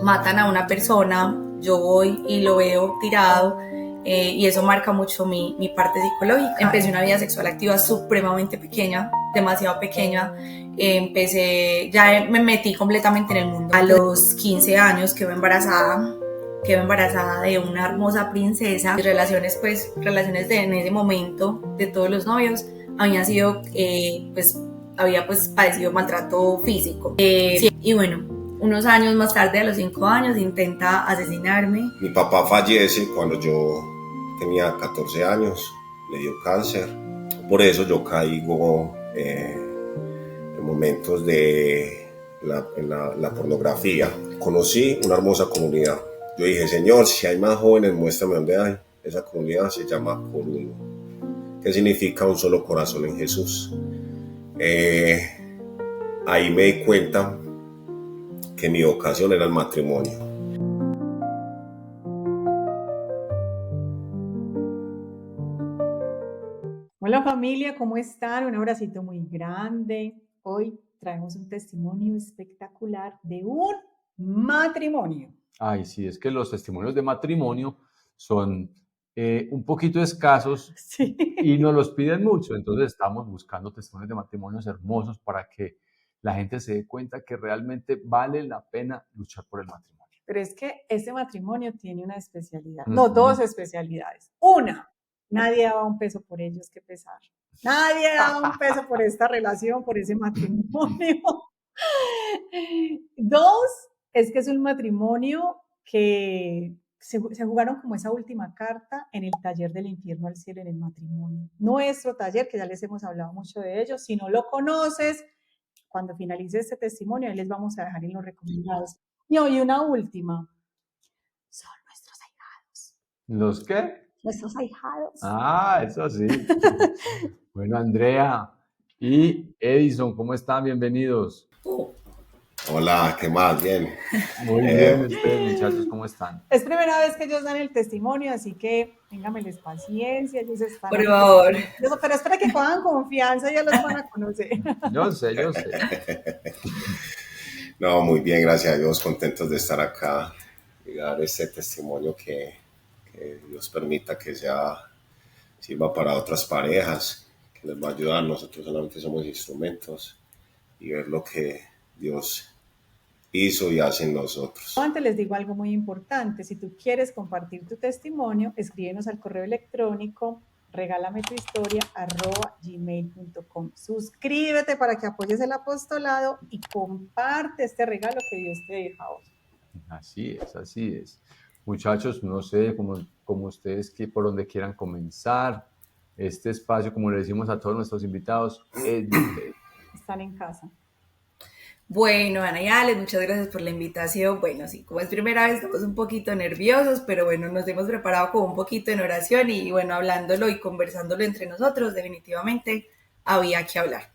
matan a una persona, yo voy y lo veo tirado, y eso marca mucho mi parte psicológica. Empecé una vida sexual activa supremamente pequeña, demasiado pequeña. Ya me metí completamente en el mundo. A los 15 años quedé embarazada de una hermosa princesa. Mis relaciones, en ese momento de todos los novios habían sido, había padecido maltrato físico. Sí, y bueno, unos años más tarde, a los 5 años, intenta asesinarme. Mi papá fallece cuando yo tenía 14 años, le dio cáncer. Por eso yo caigo en momentos de la pornografía. Conocí una hermosa comunidad. Yo dije, Señor, si hay más jóvenes, muéstrame dónde hay. Esa comunidad se llama Coruno, que significa un solo corazón en Jesús. Ahí me di cuenta que mi vocación era el matrimonio. Hola familia, ¿cómo están? Un abracito muy grande. Hoy traemos un testimonio espectacular de un matrimonio. Ay, sí, es que los testimonios de matrimonio son un poquito escasos, sí, y nos los piden mucho. Entonces estamos buscando testimonios de matrimonios hermosos para que la gente se dé cuenta que realmente vale la pena luchar por el matrimonio. Pero es que este matrimonio tiene una especialidad, no, dos especialidades. Una, nadie daba un peso por ellos, qué pesar. Nadie daba un peso por esta relación, por ese matrimonio. Dos, es que es un matrimonio que se jugaron como esa última carta en el taller del infierno al cielo en el matrimonio. Nuestro taller, que ya les hemos hablado mucho de ello. Si no lo conoces, cuando finalice este testimonio, ahí les vamos a dejar en los recomendados. Y hoy una última. Son nuestros ahijados. ¿Los qué? Nuestros ahijados. Ah, eso sí. Bueno, Andrea y Edison, ¿cómo están? Bienvenidos. Hola, ¿qué más? Bien. Muy bien, ustedes, muchachos, ¿cómo están? Es primera vez que ellos dan el testimonio, así que ténganmeles paciencia, ellos están... Por favor. Pero espera que cojan confianza, ya los van a conocer. Yo sé. No, muy bien, gracias a Dios, contentos de estar acá y dar este testimonio que Dios permita que sirva para otras parejas, que les va a ayudar. Nosotros solamente somos instrumentos y ver lo que Dios hizo y hace en nosotros. Antes les digo algo muy importante. Si tú quieres compartir tu testimonio, escríbenos al correo electrónico regálametuhistoria@gmail.com. Suscríbete para que apoyes el apostolado y comparte este regalo que Dios te deja hoy. Así es. Muchachos, no sé, como ustedes por donde quieran comenzar. Este espacio, como le decimos a todos nuestros invitados, es de ustedes. Están en casa. Bueno, Ana y Alex, muchas gracias por la invitación. Bueno, sí, como es primera vez, estamos un poquito nerviosos, pero bueno, nos hemos preparado como un poquito en oración y bueno, hablándolo y conversándolo entre nosotros, definitivamente había que hablar.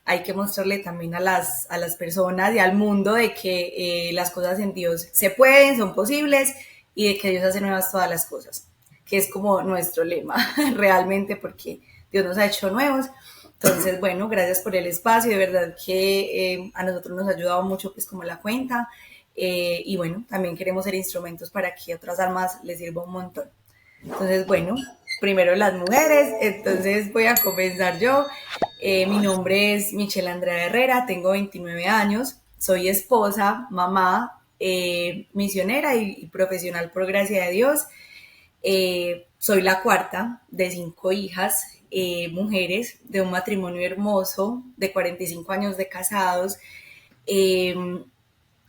Hay que mostrarle también a las personas y al mundo de que las cosas en Dios se pueden, son posibles y de que Dios hace nuevas todas las cosas, que es como nuestro lema realmente, porque Dios nos ha hecho nuevos. Entonces, bueno, gracias por el espacio, de verdad que a nosotros nos ha ayudado mucho pues como la cuenta, y bueno, también queremos ser instrumentos para que otras almas les sirva un montón. Entonces, bueno, primero las mujeres, entonces voy a comenzar yo. Mi nombre es Michelle Andrea Herrera, tengo 29 años, soy esposa, mamá, misionera y profesional por gracia de Dios. Soy la cuarta de 5 hijas, mujeres de un matrimonio hermoso de 45 años de casados.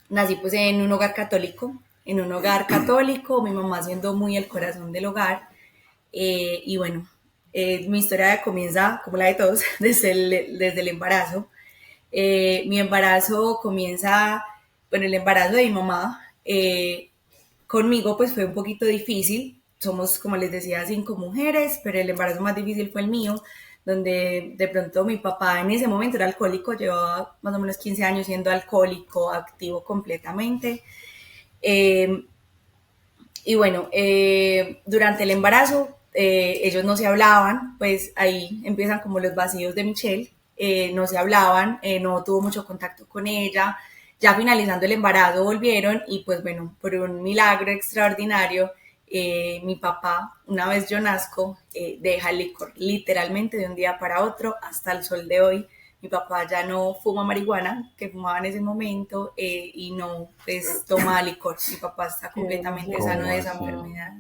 Nací pues en un hogar católico, mi mamá siendo muy el corazón del hogar, y bueno, mi historia comienza como la de todos desde el embarazo. Mi embarazo comienza, bueno, el embarazo de mi mamá conmigo pues fue un poquito difícil. Somos, como les decía, 5 mujeres, pero el embarazo más difícil fue el mío, donde de pronto mi papá en ese momento era alcohólico, llevaba más o menos 15 años siendo alcohólico, activo completamente. Y bueno, durante el embarazo ellos no se hablaban, pues ahí empiezan como los vacíos de Michelle. No se hablaban, no tuvo mucho contacto con ella, Ya finalizando el embarazo volvieron y pues bueno, por un milagro extraordinario, mi papá, una vez yo nazco, deja el licor, literalmente de un día para otro hasta el sol de hoy. Mi papá ya no fuma marihuana, que fumaba en ese momento, y no pues toma licor. Mi papá está completamente sano ¿Cómo de esa así? enfermedad.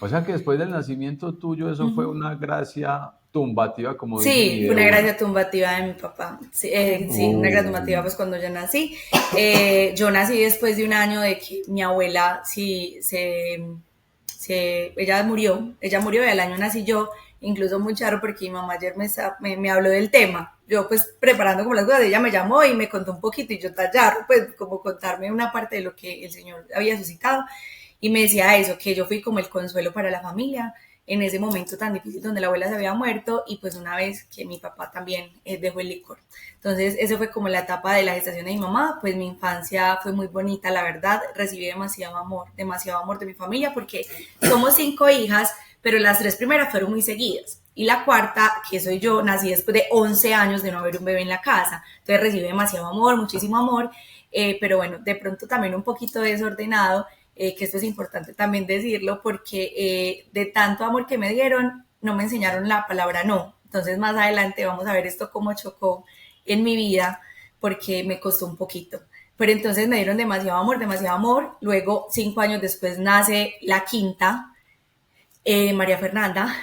O sea que después del nacimiento tuyo eso fue una gracia tumbativa, como dicen, y Sí, de fue una una. gracia tumbativa de mi papá. Sí, sí, una gracia tumbativa Uy, pues cuando yo nací. Yo nací después de un año de que mi abuela sí ella murió y al año nací yo, incluso muy charro porque mi mamá ayer me habló del tema. Yo pues preparando como las cosas, ella me llamó y me contó un poquito y yo tallarro, pues como contarme una parte de lo que el Señor había suscitado y me decía eso, que yo fui como el consuelo para la familia en ese momento tan difícil donde la abuela se había muerto y pues una vez que mi papá también dejó el licor. Entonces, eso fue como la etapa de la gestación de mi mamá, pues mi infancia fue muy bonita, la verdad, recibí demasiado amor de mi familia porque somos 5 hijas, pero las 3 primeras fueron muy seguidas. Y la cuarta, que soy yo, nací después de 11 años de no haber un bebé en la casa. Entonces recibí demasiado amor, muchísimo amor, pero bueno, de pronto también un poquito desordenado, que esto es importante también decirlo, porque de tanto amor que me dieron, no me enseñaron la palabra no. Entonces más adelante vamos a ver esto cómo chocó en mi vida, porque me costó un poquito. Pero entonces me dieron demasiado amor, demasiado amor. Luego, 5 años después, nace la quinta, María Fernanda.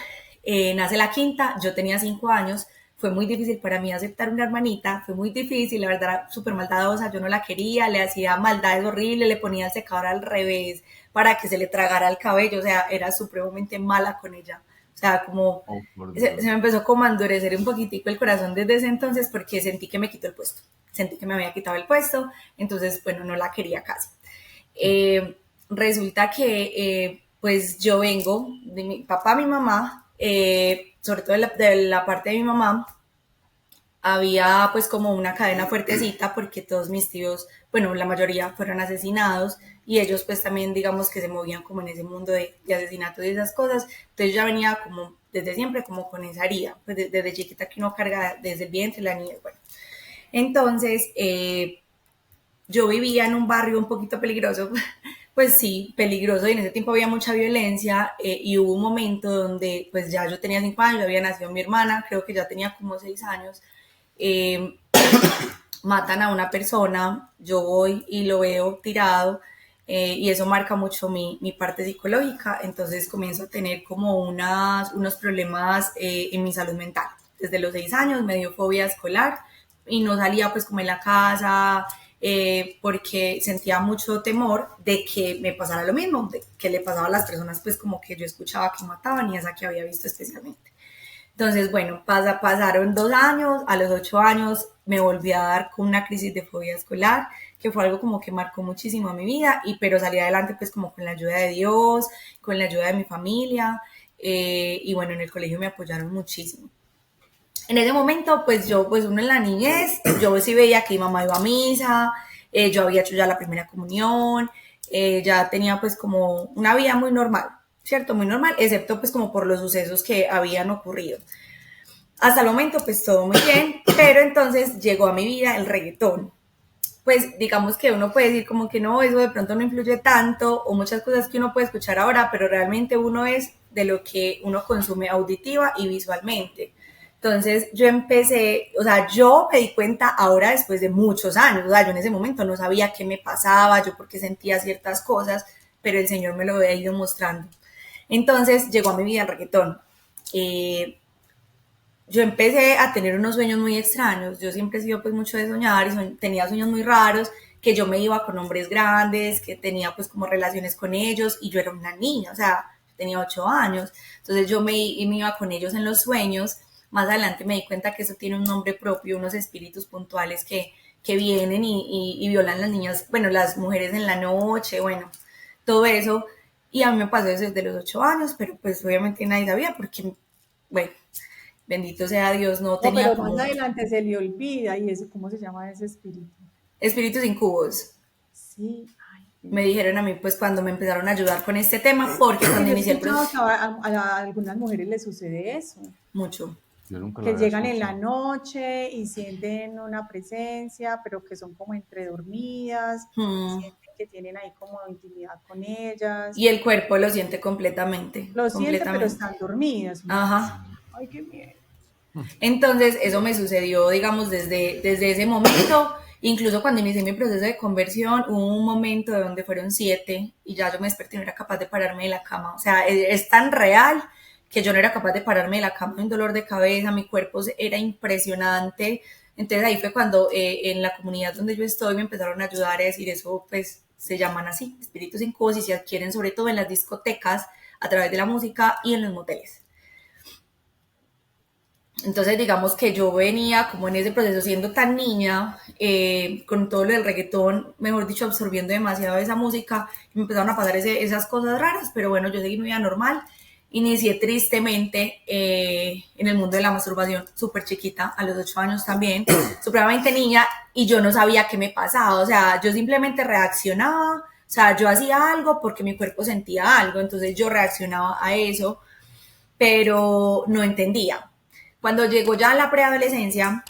Nace la quinta, yo tenía 5 años, fue muy difícil para mí aceptar una hermanita, fue muy difícil, la verdad era súper maldadosa, yo no la quería, le hacía maldades horribles, le ponía el secador al revés para que se le tragara el cabello, o sea, era supremamente mala con ella, o sea, como oh, por se me Dios. empezó como a endurecer un poquitico el corazón desde ese entonces porque sentí que me quitó el puesto, sentí que me había quitado el puesto, entonces, bueno, no la quería casi. Eh, Resulta que pues yo vengo de mi papá, mi mamá, sobre todo de la parte de mi mamá, había pues como una cadena fuertecita porque todos mis tíos, bueno, la mayoría fueron asesinados y ellos pues también digamos que se movían como en ese mundo de asesinatos y esas cosas. Entonces yo ya venía como desde siempre como con esa herida, pues desde chiquita que uno carga desde el vientre, la niña, bueno. Entonces, yo vivía en un barrio un poquito peligroso, pues sí, peligroso, y en ese tiempo había mucha violencia, y hubo un momento donde pues ya yo tenía 5 años, ya había nacido mi hermana, creo que ya tenía como 6 años, eh, matan a una persona, yo voy y lo veo tirado, y eso marca mucho mi parte psicológica, entonces comienzo a tener como unos problemas en mi salud mental. Desde los 6 años me dio fobia escolar y no salía pues como en la casa, porque sentía mucho temor de que me pasara lo mismo, de que le pasaba a las personas pues como que yo escuchaba que mataban y esa que había visto especialmente. Entonces, bueno, pasaron 2 años, a los 8 años me volví a dar con una crisis de fobia escolar, que fue algo como que marcó muchísimo a mi vida, pero salí adelante pues como con la ayuda de Dios, con la ayuda de mi familia, y bueno, en el colegio me apoyaron muchísimo. En ese momento, pues yo, pues uno en la niñez, yo sí veía que mi mamá iba a misa, yo había hecho ya la primera comunión, ya tenía pues como una vida muy normal, ¿cierto? Muy normal, excepto pues como por los sucesos que habían ocurrido. Hasta el momento pues todo muy bien, pero entonces llegó a mi vida el reggaetón. Pues digamos que uno puede decir como que no, eso de pronto no influye tanto o muchas cosas que uno puede escuchar ahora, pero realmente uno es de lo que uno consume auditiva y visualmente. Entonces yo empecé, o sea, yo me di cuenta ahora después de muchos años, o sea, yo en ese momento no sabía qué me pasaba, yo por qué sentía ciertas cosas, pero el Señor me lo había ido mostrando. Entonces llegó a mi vida el reggaetón. Eh, yo empecé a tener unos sueños muy extraños. Yo siempre he sido pues mucho de soñar y tenía sueños muy raros, que yo me iba con hombres grandes, que tenía pues como relaciones con ellos y yo era una niña, o sea, tenía 8 años. Entonces me iba con ellos en los sueños. Más adelante me di cuenta que eso tiene un nombre propio, unos espíritus puntuales que vienen y violan las niñas, bueno, las mujeres en la noche, bueno, todo eso. Y a mí me pasó eso desde los 8 años, pero pues obviamente nadie sabía porque, bueno, bendito sea Dios, no No, tenía pero más como adelante se le olvida y eso, ¿cómo se llama ese espíritu? espíritus incubos. Sí, ay, Me Dios. dijeron a mí, pues cuando me empezaron a ayudar con este tema, porque Porque cuando yo he inicié el escuchado que proceso, a algunas mujeres les sucede eso. mucho. Yo nunca lo que había llegan en la escuchado. noche y sienten una presencia, pero que son como entre dormidas, sienten que tienen ahí como intimidad con ellas, Y el cuerpo lo siente completamente, lo sienten, pero completamente. están dormidas. Uno dice, Ajá. ay, qué miedo. Entonces, eso me sucedió, digamos, desde ese momento. Incluso cuando inicié mi proceso de conversión, hubo un momento de donde fueron 7 y ya yo me desperté y no era capaz de pararme de la cama. O sea, es tan real que yo no era capaz de pararme de la cama, un dolor de cabeza, mi cuerpo era impresionante. Entonces ahí fue cuando en la comunidad donde yo estoy me empezaron a ayudar a decir eso, pues se llaman así, espíritus incubos, y se adquieren sobre todo en las discotecas a través de la música y en los moteles. Entonces, digamos que yo venía como en ese proceso siendo tan niña, con todo lo del reggaetón, mejor dicho, absorbiendo demasiado esa música, y me empezaron a pasar esas cosas raras, pero bueno, yo seguí mi vida normal. Inicié tristemente en el mundo de la masturbación, súper chiquita, a los 8 años también, supremamente niña, y yo no sabía qué me pasaba, o sea, yo simplemente reaccionaba, o sea, yo hacía algo porque mi cuerpo sentía algo, entonces yo reaccionaba a eso, pero no entendía. Cuando llegó ya a la preadolescencia,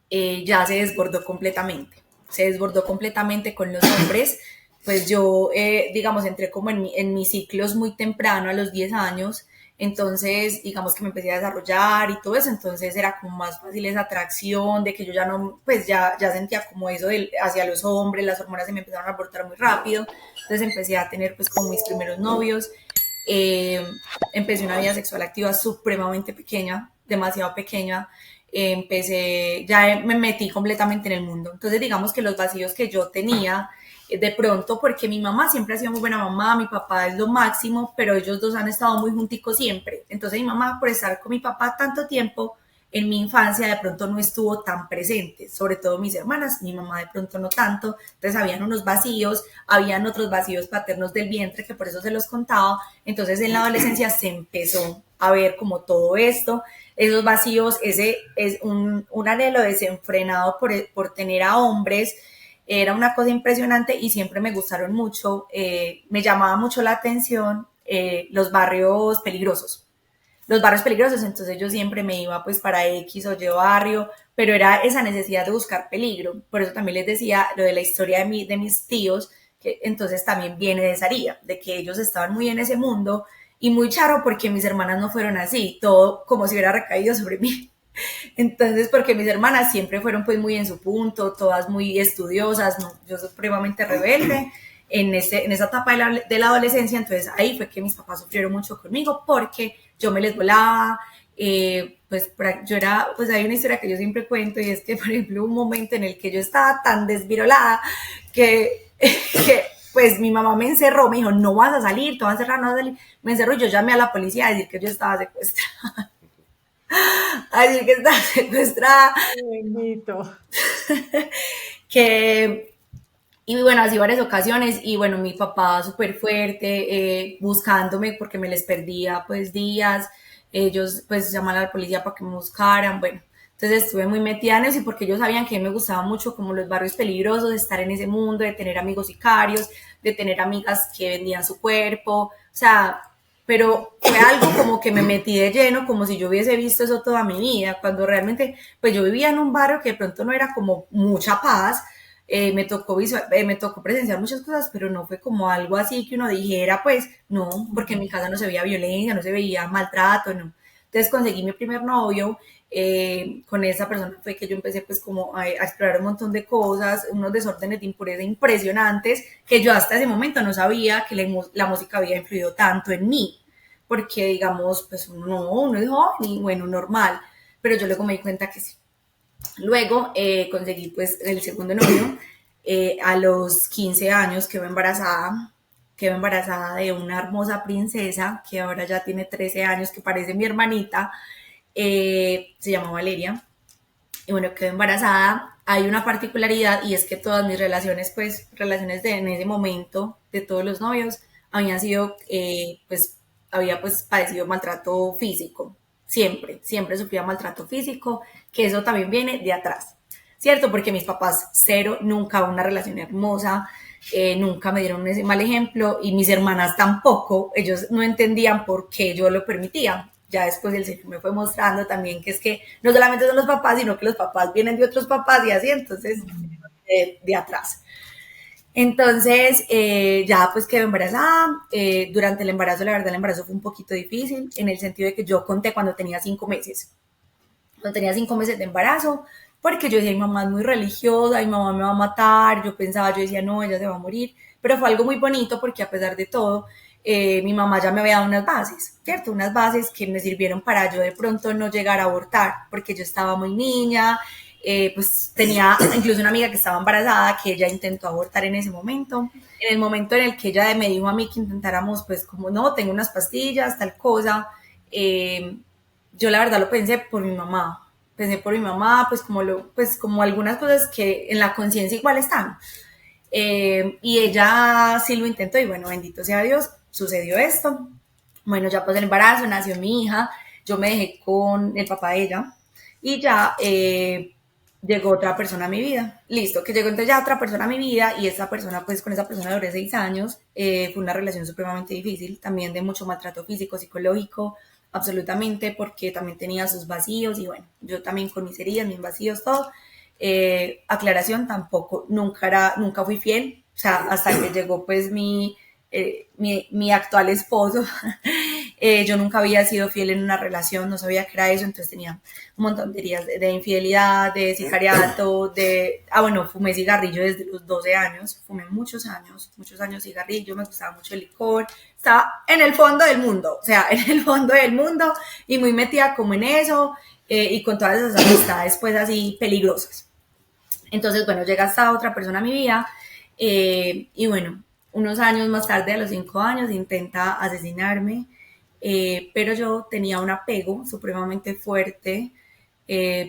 ya se desbordó completamente. Se desbordó completamente con los hombres. Pues yo, digamos, entré como en mis ciclos muy temprano, a los 10 años. Entonces, digamos que me empecé a desarrollar y todo eso. Entonces era como más fácil esa atracción de que yo ya no, pues ya sentía como eso hacia los hombres. Las hormonas se me empezaron a aportar muy rápido. Entonces empecé a tener pues como mis primeros novios. Eh, Empecé una vida sexual activa supremamente pequeña, demasiado pequeña. Empecé, ya me metí completamente en el mundo. Entonces, digamos que los vacíos que yo tenía, de pronto, porque mi mamá siempre ha sido muy buena mamá, mi papá es lo máximo, pero ellos dos han estado muy junticos siempre. Entonces, mi mamá, por estar con mi papá tanto tiempo, en mi infancia de pronto no estuvo tan presente, sobre todo mis hermanas, mi mamá de pronto no tanto, entonces habían unos vacíos, habían otros vacíos paternos del vientre que por eso se los contaba, entonces en la adolescencia se empezó a ver como todo esto, esos vacíos, ese es un anhelo desenfrenado por tener a hombres, era una cosa impresionante y siempre me gustaron mucho, me llamaba mucho la atención los barrios peligrosos, entonces yo siempre me iba pues para X o Y barrio, pero era esa necesidad de buscar peligro, por eso también les decía lo de la historia de mis tíos, que entonces también viene de Saría, de que ellos estaban muy en ese mundo y muy charro porque mis hermanas no fueron así, todo como si hubiera recaído sobre mí. Entonces, porque mis hermanas siempre fueron pues muy en su punto, todas muy estudiosas, ¿no? Yo soy supremamente rebelde en esa etapa de la adolescencia, entonces ahí fue que mis papás sufrieron mucho conmigo porque yo me les volaba, pues yo era, pues hay una historia que yo siempre cuento y es que, por ejemplo, un momento en el que yo estaba tan desvirolada que pues mi mamá me encerró, me dijo, no vas a salir, tú vas a cerrar, no vas a salir, me encerró y yo llamé a la policía a decir que yo estaba secuestrada. Así que estaba secuestrada. Bendito. Que, y bueno, así varias ocasiones. Y bueno, mi papá súper fuerte, buscándome porque me les perdía pues días. Ellos pues llamaron a la policía para que me buscaran. Bueno, entonces estuve muy metida en eso y porque ellos sabían que me gustaba mucho como los barrios peligrosos, de estar en ese mundo, de tener amigos sicarios, de tener amigas que vendían su cuerpo. O sea, pero fue algo como que me metí de lleno, como si yo hubiese visto eso toda mi vida, cuando realmente, pues yo vivía en un barrio que de pronto no era como mucha paz, me tocó presenciar muchas cosas, pero no fue como algo así que uno dijera, pues no, porque en mi casa no se veía violencia, no se veía maltrato, no. Entonces conseguí mi primer novio, con esa persona fue que yo empecé pues como a explorar un montón de cosas, unos desórdenes de impureza impresionantes que yo hasta ese momento no sabía que la música había influido tanto en mí, porque digamos, pues uno es joven y bueno, normal, pero yo luego me di cuenta que sí. Luego conseguí pues el segundo novio, a los 15 años quedé embarazada de una hermosa princesa que ahora ya tiene 13 años, que parece mi hermanita, se llama Valeria, y bueno, quedé embarazada. Hay una particularidad y es que todas mis relaciones, pues relaciones en ese momento de todos los novios, habían sido, pues había pues padecido maltrato físico, siempre sufría maltrato físico, que eso también viene de atrás, ¿cierto? Porque mis papás cero, nunca una relación hermosa, nunca me dieron ese mal ejemplo y mis hermanas tampoco, ellos no entendían por qué yo lo permitía. ya después el Señor me fue mostrando también que es que no solamente son los papás, sino que los papás vienen de otros papás y así, entonces de atrás. Entonces, ya pues quedé embarazada. Durante el embarazo, la verdad, el embarazo fue un poquito difícil, en el sentido de que yo conté cuando tenía 5 meses. Cuando tenía 5 meses de embarazo, porque yo decía, mi mamá es muy religiosa, mi mamá me va a matar. Yo pensaba, yo decía, no, ella se va a morir. Pero fue algo muy bonito porque a pesar de todo, mi mamá ya me había dado unas bases, ¿cierto? Unas bases que me sirvieron para yo de pronto no llegar a abortar, porque yo estaba muy niña. Pues tenía incluso una amiga que estaba embarazada, que ella intentó abortar en ese momento. En el momento en el que ella me dijo a mí que intentáramos, pues como no, tengo unas pastillas, tal cosa, yo la verdad lo pensé por mi mamá. Pensé por mi mamá, pues como algunas cosas que en la conciencia igual están. Y ella sí lo intentó y bueno, bendito sea Dios, sucedió esto. Bueno, ya pues el embarazo, nació mi hija, yo me dejé con el papá de ella y ya llegó otra persona a mi vida. Listo, que llegó entonces ya otra persona a mi vida y esa persona, pues con esa persona duré 6 años. Fue una relación supremamente difícil, también de mucho maltrato físico, psicológico, absolutamente, porque también tenía sus vacíos y bueno, yo también con mis heridas, mis vacíos, todo. Aclaración, tampoco, nunca fui fiel, o sea, hasta que llegó pues mi actual esposo. Yo nunca había sido fiel en una relación, no sabía qué era eso, entonces tenía un montón de heridas de infidelidad, de sicariato, bueno, fumé cigarrillo desde los 12 años, fumé muchos años cigarrillo, me gustaba mucho el licor, estaba en el fondo del mundo, o sea, en el fondo del mundo y muy metida como en eso, y con todas esas amistades pues así peligrosas. Entonces, bueno, llega esta otra persona a mi vida, y bueno, unos años más tarde, a los 5 años, intenta asesinarme, pero yo tenía un apego supremamente fuerte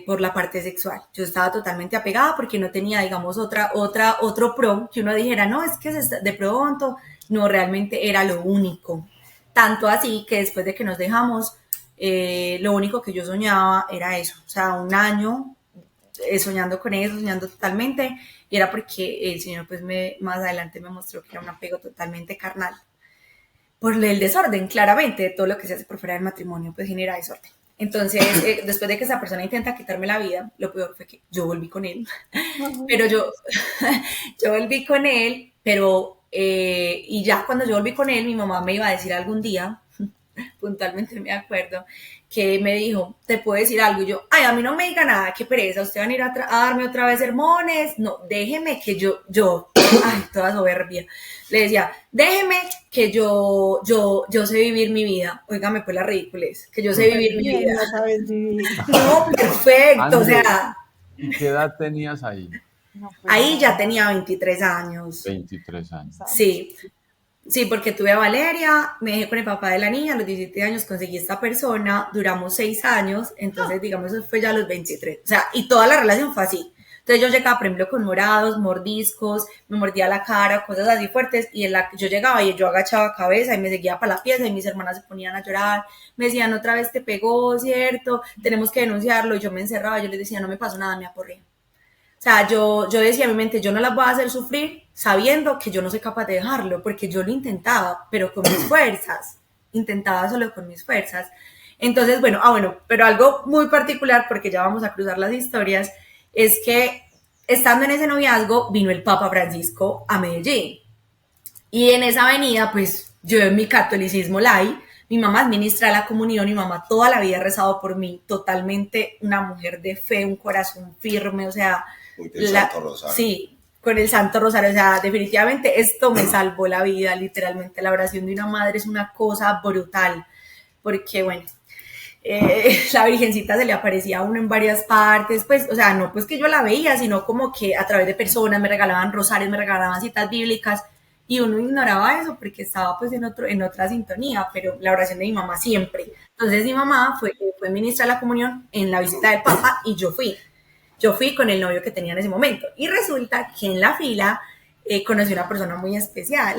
por la parte sexual. Yo estaba totalmente apegada porque no tenía, digamos, otro pro que uno dijera, no, es que de pronto, no, realmente era lo único. Tanto así que después de que nos dejamos, lo único que yo soñaba era eso, o sea, un año soñando con eso, soñando totalmente, y era porque el Señor pues más adelante me mostró que era un apego totalmente carnal. Por el desorden, claramente, todo lo que se hace por fuera del matrimonio pues genera desorden. Entonces, después de que esa persona intenta quitarme la vida, lo peor fue que yo volví con él. Pero yo volví con él, pero, y ya cuando yo volví con él, mi mamá me iba a decir algún día, puntualmente me acuerdo, que me dijo, ¿te puedo decir algo? Y yo, ay, a mí no me diga nada, qué pereza, ¿usted van a ir a darme otra vez sermones? No, déjeme que yo, ay, toda soberbia, le decía, déjeme que yo sé vivir mi vida. Óigame pues la ridiculez, que yo sé vivir mi vida. No sabes vivir. No, perfecto, André, o sea. ¿y qué edad tenías ahí? No, pues, Ahí ya tenía 23 años. 23 años. Sí. Sí, porque tuve a Valeria, me dejé con el papá de la niña, a los 17 años conseguí esta persona, duramos 6 años, entonces digamos eso fue ya a los 23, o sea, y toda la relación fue así. Entonces yo llegaba, por ejemplo, con morados, mordiscos, me mordía la cara, cosas así fuertes, y yo llegaba y yo agachaba cabeza y me seguía para la pieza y mis hermanas se ponían a llorar, me decían, otra vez te pegó, ¿cierto? Tenemos que denunciarlo, y yo me encerraba, yo les decía, no me pasó nada, me aporré. O sea, yo decía en mi mente, yo no las voy a hacer sufrir sabiendo que yo no soy capaz de dejarlo, porque yo lo intentaba, pero con mis fuerzas. Intentaba solo con mis fuerzas. Entonces, bueno, pero algo muy particular, porque ya vamos a cruzar las historias, es que estando en ese noviazgo, vino el Papa Francisco a Medellín. Y en esa avenida, pues, yo en mi catolicismo light, mi mamá administra la comunión, mi mamá toda la vida ha rezado por mí, totalmente una mujer de fe, un corazón firme, o sea, Santo Rosario. Sí, con el Santo Rosario, o sea, definitivamente esto me salvó la vida, literalmente. La oración de una madre es una cosa brutal, porque bueno, la Virgencita se le aparecía a uno en varias partes, pues, o sea, no pues que yo la veía, sino como que a través de personas me regalaban rosarios, me regalaban citas bíblicas, y uno ignoraba eso porque estaba pues en otra sintonía, pero la oración de mi mamá siempre. Entonces mi mamá fue ministra de la comunión en la visita del Papa y yo fui con el novio que tenía en ese momento. Y resulta que en la fila conocí a una persona muy especial,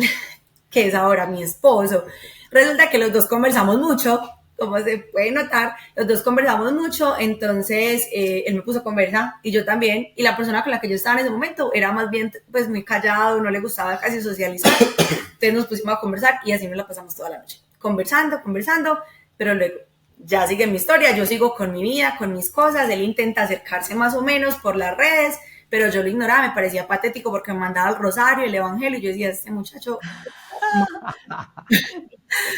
que es ahora mi esposo. Resulta que los dos conversamos mucho, como se puede notar, los dos conversamos mucho, entonces él me puso a conversar y yo también. Y la persona con la que yo estaba en ese momento era más bien pues muy callado, no le gustaba casi socializar. Entonces nos pusimos a conversar y así nos la pasamos toda la noche. Conversando, pero luego ya sigue mi historia, yo sigo con mi vida, con mis cosas, él intenta acercarse más o menos por las redes, pero yo lo ignoraba, me parecía patético porque me mandaba el rosario, el evangelio, y yo decía, este muchacho...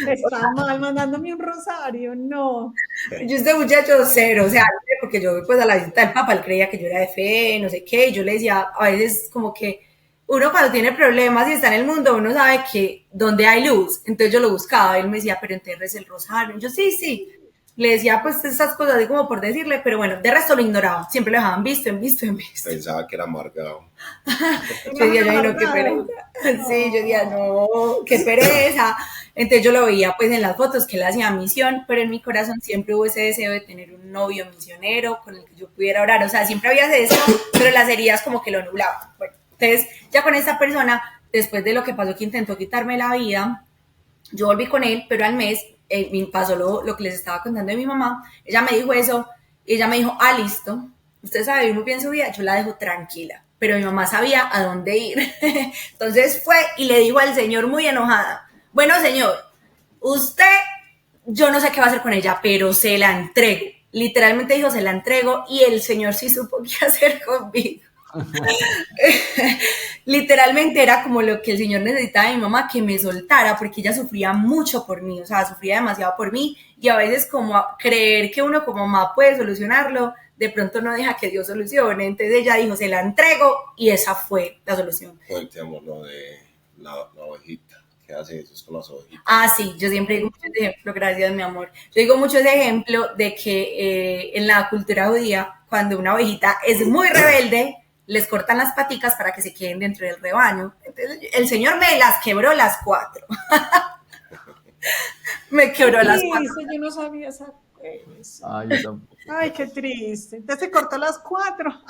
Está mal mandándome un rosario, no. Yo este muchacho cero, o sea, porque yo pues a la visita del Papa, él creía que yo era de fe, no sé qué, y yo le decía, a veces como que uno cuando tiene problemas y está en el mundo, uno sabe que donde hay luz, entonces yo lo buscaba, y él me decía, pero enterres el rosario, y yo sí, le decía pues esas cosas así como por decirle, pero bueno, de resto lo ignoraba, siempre lo dejaban visto. Pensaba que era amargado. Yo decía, ay, no, qué pereza. Sí, yo decía, no, qué pereza. Entonces yo lo veía pues en las fotos que él hacía misión, pero en mi corazón siempre hubo ese deseo de tener un novio misionero con el que yo pudiera orar. O sea, siempre había ese deseo, pero las heridas como que lo nublaban. Bueno, entonces ya con esta persona, después de lo que pasó que intentó quitarme la vida, yo volví con él, pero al mes me pasó lo que les estaba contando de mi mamá. Ella me dijo eso y ella me dijo, listo, usted sabe, uno piensa su vida, yo la dejo tranquila. Pero mi mamá sabía a dónde ir. Entonces fue y le dijo al señor muy enojada, bueno, señor, usted, yo no sé qué va a hacer con ella, pero se la entrego. Literalmente dijo, se la entrego, y el señor sí supo qué hacer conmigo. Literalmente era como lo que el señor necesitaba de mi mamá, que me soltara, porque ella sufría mucho por mí, o sea, sufría demasiado por mí, y a veces como creer que uno como mamá puede solucionarlo, de pronto no deja que Dios solucione. Entonces ella dijo, se la entrego, y esa fue la solución. Cuéntemos lo de la ovejita. ¿Qué hace eso con las ovejitas? Sí, yo siempre digo mucho ese ejemplo, gracias mi amor. Yo digo mucho ese ejemplo de que en la cultura judía, cuando una ovejita es muy rebelde, les cortan las paticas para que se queden dentro del rebaño. Entonces el Señor me las quebró las 4. Me quebró las 4. Yo no sabía esa cosa. Yo tampoco. Ay, qué triste. Entonces se cortó las 4.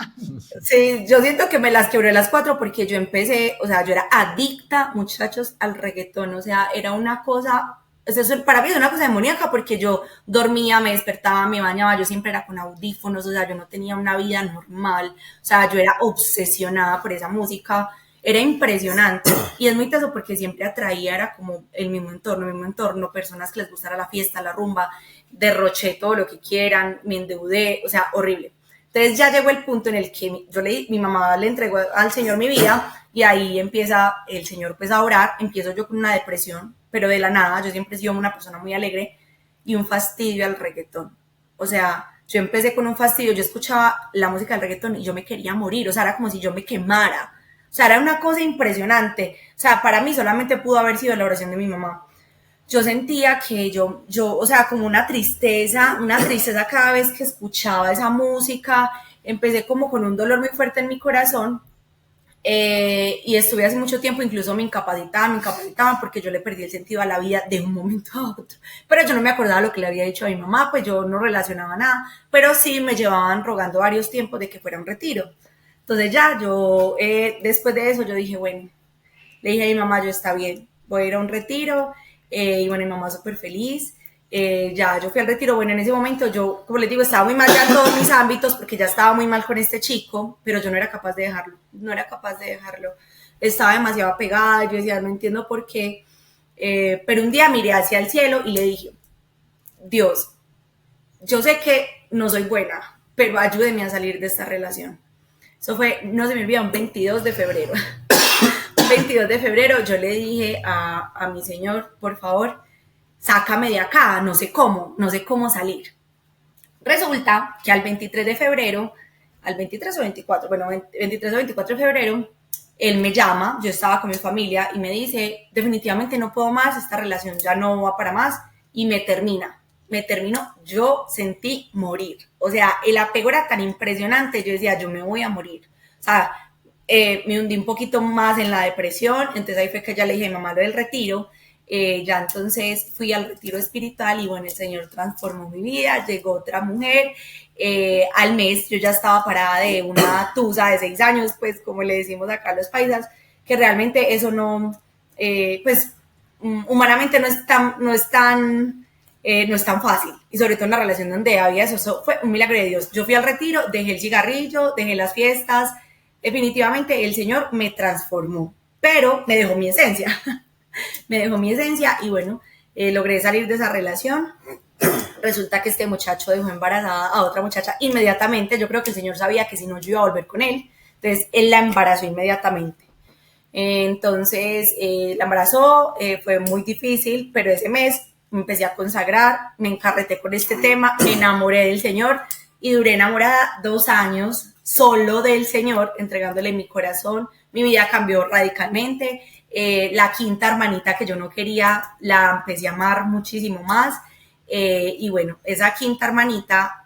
Sí, yo siento que me las quebré las 4 porque yo empecé, o sea, yo era adicta, muchachos, al reggaetón. O sea, era una cosa, eso para mí es una cosa demoníaca, porque yo dormía, me despertaba, me bañaba, yo siempre era con audífonos, o sea, yo no tenía una vida normal. O sea, yo era obsesionada por esa música. Era impresionante, y es muy teso porque siempre atraía, era como el mismo entorno, personas que les gustara la fiesta, la rumba, derroché todo lo que quieran, me endeudé, o sea, horrible. Entonces ya llegó el punto en el que mi mamá le entregó al Señor mi vida, y ahí empieza el Señor pues a orar, empiezo yo con una depresión, pero de la nada. Yo siempre he sido una persona muy alegre, y un fastidio al reggaetón. O sea, yo empecé con un fastidio, yo escuchaba la música del reggaetón y yo me quería morir, o sea, era como si yo me quemara. O sea, era una cosa impresionante. O sea, para mí solamente pudo haber sido la oración de mi mamá. Yo sentía que yo, o sea, como una tristeza cada vez que escuchaba esa música. Empecé como con un dolor muy fuerte en mi corazón, y estuve hace mucho tiempo, incluso me incapacitaban porque yo le perdí el sentido a la vida de un momento a otro. Pero yo no me acordaba lo que le había dicho a mi mamá, pues yo no relacionaba nada, pero sí me llevaban rogando varios tiempos de que fuera un retiro. Entonces ya yo, después de eso yo dije, bueno, le dije a mi mamá, yo está bien, voy a ir a un retiro, y bueno, mi mamá súper feliz. Ya yo fui al retiro. Bueno, en ese momento yo, como les digo, estaba muy mal ya en todos mis ámbitos, porque ya estaba muy mal con este chico, pero yo no era capaz de dejarlo, estaba demasiado apegada. Yo decía, no entiendo por qué, pero un día miré hacia el cielo y le dije, Dios, yo sé que no soy buena, pero ayúdeme a salir de esta relación. Eso fue, no se me olvida, un 22 de febrero. Un 22 de febrero yo le dije a mi Señor, por favor, sácame de acá, no sé cómo salir. Resulta que al 23 de febrero, al 23 o 24, bueno, 23 o 24 de febrero, él me llama, yo estaba con mi familia, y me dice, definitivamente no puedo más, esta relación ya no va para más, y me terminó. Yo sentí morir. O sea, el apego era tan impresionante, yo decía, yo me voy a morir. O sea, me hundí un poquito más en la depresión. Entonces ahí fue que ya le dije a mi mamá lo del retiro. Ya entonces fui al retiro espiritual, y bueno, el Señor transformó mi vida, llegó otra mujer. Al mes yo ya estaba parada de una tusa de 6 años, pues como le decimos acá a los paisas, que realmente eso no, pues humanamente no es tan fácil, y sobre todo en la relación donde había eso fue un milagro de Dios. Yo fui al retiro, dejé el cigarrillo, dejé las fiestas. Definitivamente el Señor me transformó, pero me dejó mi esencia. Me dejó mi esencia, y bueno, logré salir de esa relación. Resulta que este muchacho dejó embarazada a otra muchacha inmediatamente. Yo creo que el señor sabía que si no yo iba a volver con él, entonces él la embarazó inmediatamente. Entonces la embarazó, fue muy difícil, pero ese mes me empecé a consagrar, me encarreté con este tema, me enamoré del Señor y duré enamorada 2 años solo del Señor, entregándole mi corazón. Mi vida cambió radicalmente. La quinta hermanita que yo no quería, la empecé a amar muchísimo más. Y bueno, esa quinta hermanita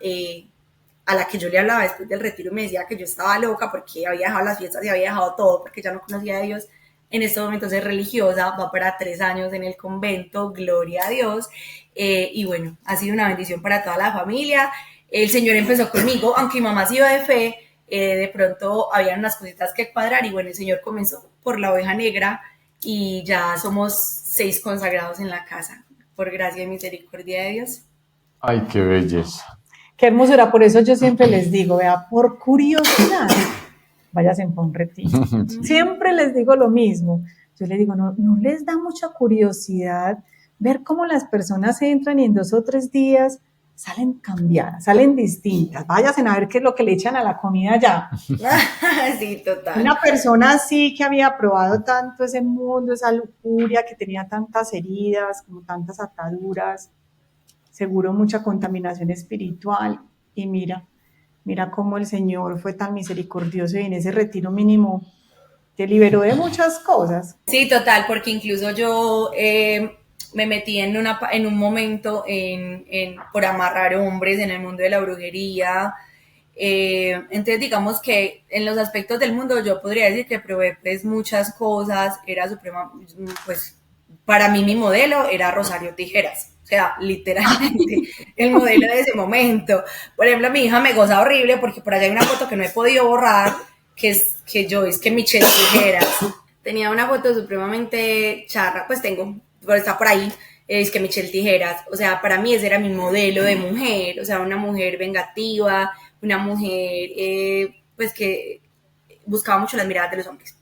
a la que yo le hablaba después del retiro me decía que yo estaba loca porque había dejado las fiestas y había dejado todo porque ya no conocía a Dios. En estos momentos es religiosa, va para 3 años en el convento, gloria a Dios. Y bueno, ha sido una bendición para toda la familia. El Señor empezó conmigo, aunque mi mamá ha sido de fe, de pronto había unas cositas que cuadrar y bueno, el Señor comenzó por la oveja negra y ya somos 6 consagrados en la casa, por gracia y misericordia de Dios. Ay, qué belleza. Qué hermosura, por eso yo siempre les digo, vea, por curiosidad, váyanse en un retiro. Sí. Siempre les digo lo mismo. Yo les digo, no les da mucha curiosidad ver cómo las personas entran y en 2 o 3 días salen cambiadas, salen distintas. Váyanse a ver qué es lo que le echan a la comida ya. Sí, total. Una persona así que había probado tanto ese mundo, esa lujuria, que tenía tantas heridas, como tantas ataduras, seguro mucha contaminación espiritual, y mira cómo el Señor fue tan misericordioso y en ese retiro mínimo te liberó de muchas cosas. Sí, total, porque incluso yo me metí en un momento por amarrar hombres en el mundo de la brujería. Entonces digamos que en los aspectos del mundo yo podría decir que probé pues muchas cosas, era suprema, pues para mí mi modelo era Rosario Tijeras. O sea, literalmente el modelo de ese momento. Por ejemplo, mi hija me goza horrible porque por allá hay una foto que no he podido borrar, que es que Michelle Tijeras. Tenía una foto supremamente charra, pues tengo, pero está por ahí, es que Michelle Tijeras. O sea, para mí ese era mi modelo de mujer, o sea, una mujer vengativa, una mujer pues que buscaba mucho las miradas de los hombres.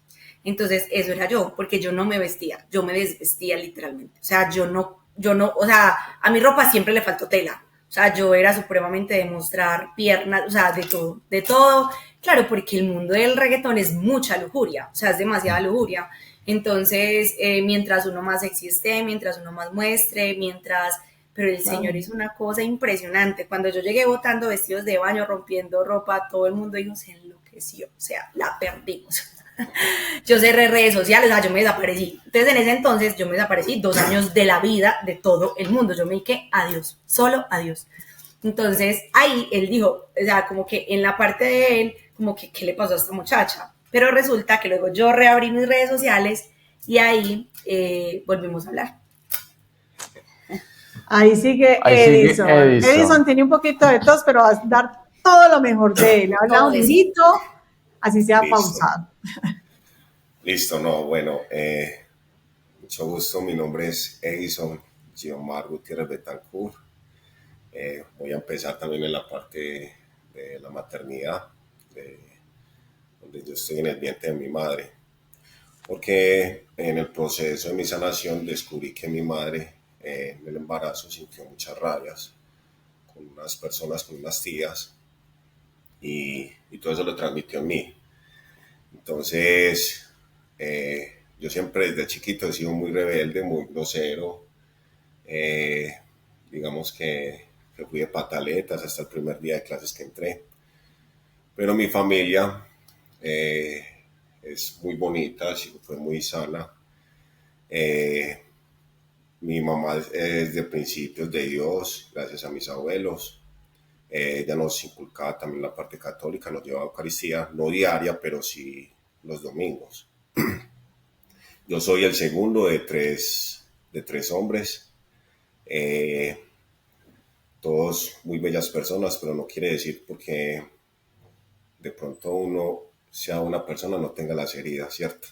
Entonces, eso era yo, porque yo no me vestía, yo me desvestía literalmente. O sea, o sea, a mi ropa siempre le faltó tela. O sea, yo era supremamente de mostrar piernas, o sea, de todo. Claro, porque el mundo del reggaetón es mucha lujuria, o sea, es demasiada lujuria. Entonces, mientras uno más existe, mientras uno más muestre, pero el Señor hizo una cosa impresionante. Cuando yo llegué botando vestidos de baño, rompiendo ropa, todo el mundo dijo, se enloqueció, o sea, la perdimos. Yo cerré redes sociales, o sea, yo me desaparecí. Entonces, en ese entonces, yo me desaparecí 2 años de la vida de todo el mundo. Yo me dediqué a Dios, solo a Dios. Entonces, ahí él dijo, o sea, como que en la parte de él, como que, ¿qué le pasó a esta muchacha? Pero resulta que luego yo reabrí mis redes sociales y ahí volvimos a hablar. Ahí sigue Edison. Edison tiene un poquito de tos, pero va a dar todo lo mejor de él. Habla un poquito, así sea pausado. Listo, no, bueno, mucho gusto. Mi nombre es Edison Giomar Gutiérrez Betancourt. Voy a empezar también en la parte de la maternidad, donde yo estoy en el vientre de mi madre, porque en el proceso de mi sanación descubrí que mi madre en el embarazo sintió muchas rabias con unas personas, con unas tías, y todo eso lo transmitió en mí. Entonces, yo siempre desde chiquito he sido muy rebelde, muy grosero, digamos que fui de pataletas hasta el primer día de clases que entré. Pero mi familia es muy bonita, fue muy sana. Mi mamá es de principios de Dios, gracias a mis abuelos. Ella nos inculcaba también la parte católica, nos llevaba a Eucaristía, no diaria, pero sí los domingos. Yo soy el segundo de tres hombres. Todos muy bellas personas, pero no quiere decir porque de pronto uno sea una persona no tenga las heridas, ¿cierto?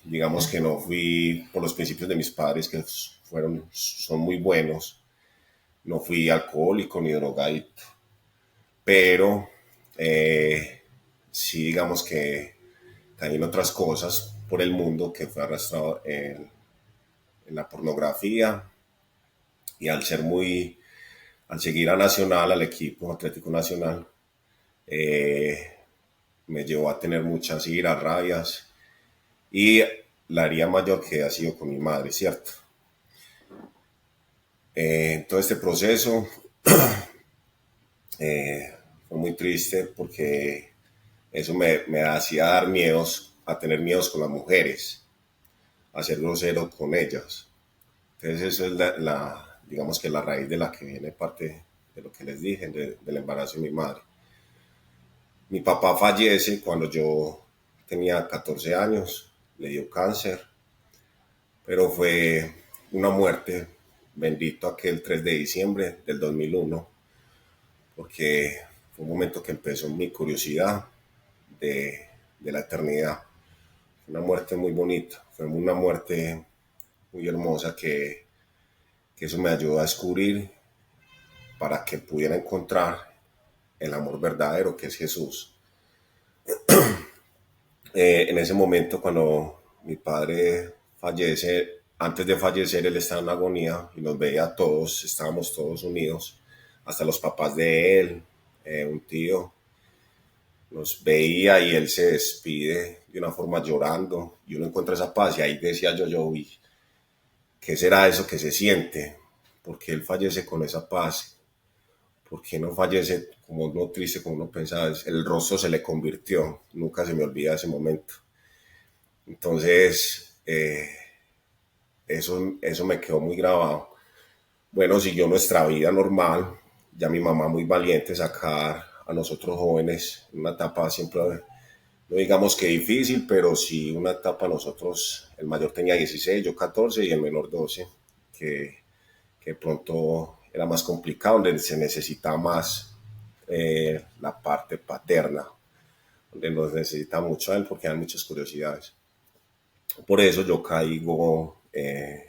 Digamos que no fui por los principios de mis padres, que son muy buenos, no fui alcohólico ni drogadicto, pero sí digamos que caí en otras cosas por el mundo, que fue arrastrado en la pornografía, Y al seguir a Nacional, al equipo Atlético Nacional, me llevó a tener muchas iras, rabias y la herida mayor que ha sido con mi madre, ¿cierto? Todo este proceso fue muy triste porque eso me hacía dar miedos, a tener miedos con las mujeres, a ser grosero con ellas. Entonces eso es digamos que la raíz de la que viene parte de lo que les dije, del embarazo de mi madre. Mi papá fallece cuando yo tenía 14 años, le dio cáncer, pero fue una muerte, bendito aquel 3 de diciembre del 2001, porque fue un momento que empezó mi curiosidad de la eternidad. Fue una muerte muy bonita, fue una muerte muy hermosa que eso me ayudó a descubrir para que pudiera encontrar el amor verdadero que es Jesús. En ese momento cuando mi padre fallece, antes de fallecer él estaba en agonía y nos veía a todos, estábamos todos unidos, hasta los papás de él, un tío, nos veía y él se despide de una forma llorando y uno encuentra esa paz y ahí decía yo, uy, ¿qué será eso que se siente? ¿Por qué él fallece con esa paz? ¿Por qué no fallece como uno triste, como uno pensaba? El rostro se le convirtió, nunca se me olvida ese momento. Entonces, eso me quedó muy grabado. Bueno, siguió nuestra vida normal, ya mi mamá muy valiente sacar a nosotros jóvenes, una etapa siempre, no digamos que difícil, pero sí una etapa nosotros, el mayor tenía 16, yo 14 y el menor 12, que pronto era más complicado, donde se necesitaba más la parte paterna, donde nos necesita mucho a él porque hay muchas curiosidades. Por eso yo caigo en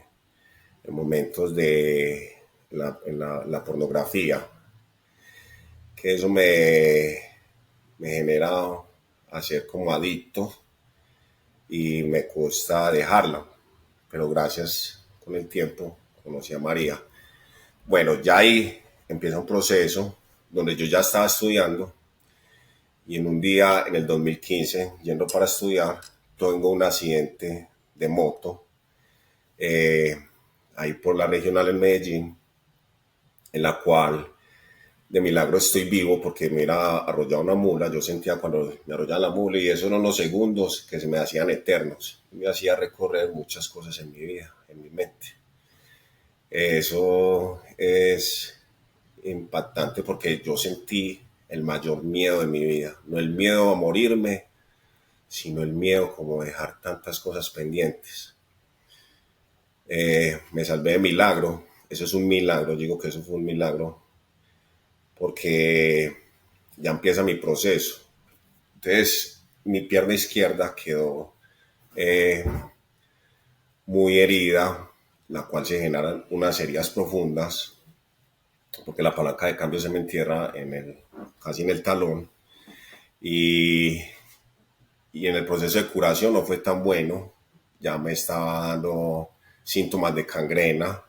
momentos de la pornografía, que eso me genera a ser como adicto y me cuesta dejarla, pero gracias con el tiempo conocí a María. Bueno, ya ahí empieza un proceso donde yo ya estaba estudiando y en un día en el 2015, yendo para estudiar, tengo un accidente de moto ahí por la regional en Medellín, en la cual de milagro estoy vivo porque me era arrollado una mula. Yo sentía cuando me arrollaba la mula y esos eran unos segundos que se me hacían eternos. Me hacía recorrer muchas cosas en mi vida, en mi mente. Eso es impactante porque yo sentí el mayor miedo de mi vida. No el miedo a morirme, sino el miedo como dejar tantas cosas pendientes. Me salvé de milagro. Eso es un milagro, digo que eso fue un milagro porque ya empieza mi proceso. Entonces, mi pierna izquierda quedó muy herida, la cual se generan unas heridas profundas, porque la palanca de cambio se me entierra casi en el talón, y en el proceso de curación no fue tan bueno, ya me estaba dando síntomas de gangrena,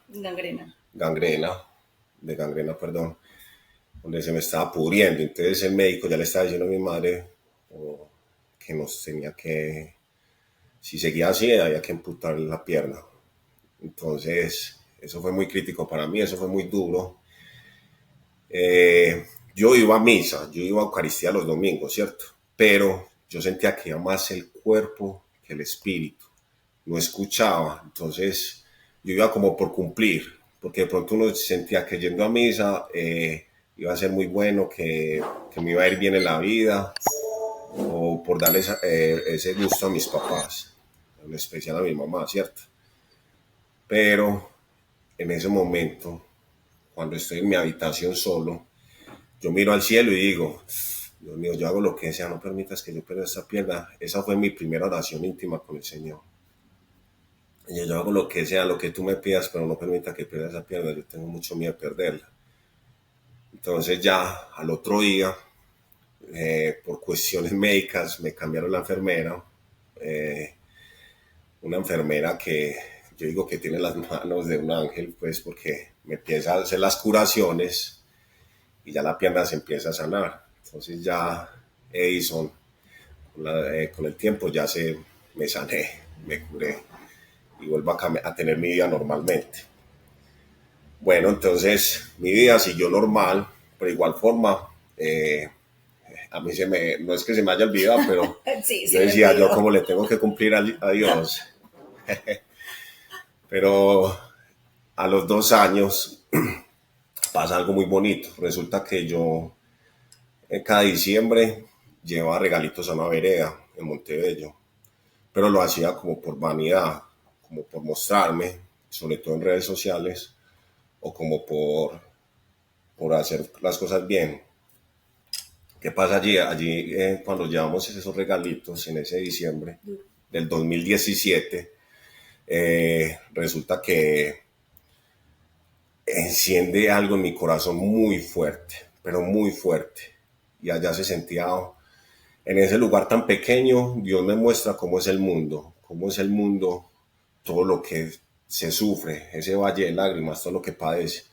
perdón, donde se me estaba pudriendo. Entonces el médico ya le estaba diciendo a mi madre que nos tenía que, si seguía así, había que amputar la pierna. Entonces eso fue muy crítico para mí, eso fue muy duro. Yo iba a misa, yo iba a Eucaristía los domingos, ¿cierto? Pero yo sentía que iba más el cuerpo que el espíritu. No escuchaba, entonces yo iba como por cumplir, porque de pronto uno sentía que yendo a misa iba a ser muy bueno, que me iba a ir bien en la vida, o por darle ese gusto a mis papás, en especial a mi mamá, ¿cierto? Pero en ese momento, cuando estoy en mi habitación solo, yo miro al cielo y digo, Dios mío, yo hago lo que sea, no permitas que yo pierda esta pierna. Esa fue mi primera oración íntima con el Señor. Y yo hago lo que sea, lo que tú me pidas, pero no permita que pierda esa pierna, yo tengo mucho miedo de perderla. Entonces ya al otro día, por cuestiones médicas, me cambiaron la enfermera, una enfermera que yo digo que tiene las manos de un ángel, pues porque me empieza a hacer las curaciones y ya la pierna se empieza a sanar. Entonces ya Edison, con el tiempo ya me sané, me curé y vuelvo a tener mi vida normalmente. Bueno, entonces mi vida siguió normal, pero de igual forma, a mí no es que se me haya olvidado, pero Sí, yo decía, yo cómo le tengo que cumplir a Dios. Pero a los 2 años pasa algo muy bonito. Resulta que yo cada diciembre llevaba regalitos a una vereda en Montebello, pero lo hacía como por vanidad, como por mostrarme, sobre todo en redes sociales, o como por hacer las cosas bien. ¿Qué pasa allí? Allí cuando llevamos esos regalitos en ese diciembre del 2017, resulta que enciende algo en mi corazón muy fuerte, pero muy fuerte. Y allá se sentía, en ese lugar tan pequeño, Dios me muestra cómo es el mundo, todo lo que se sufre, ese valle de lágrimas, todo lo que padece,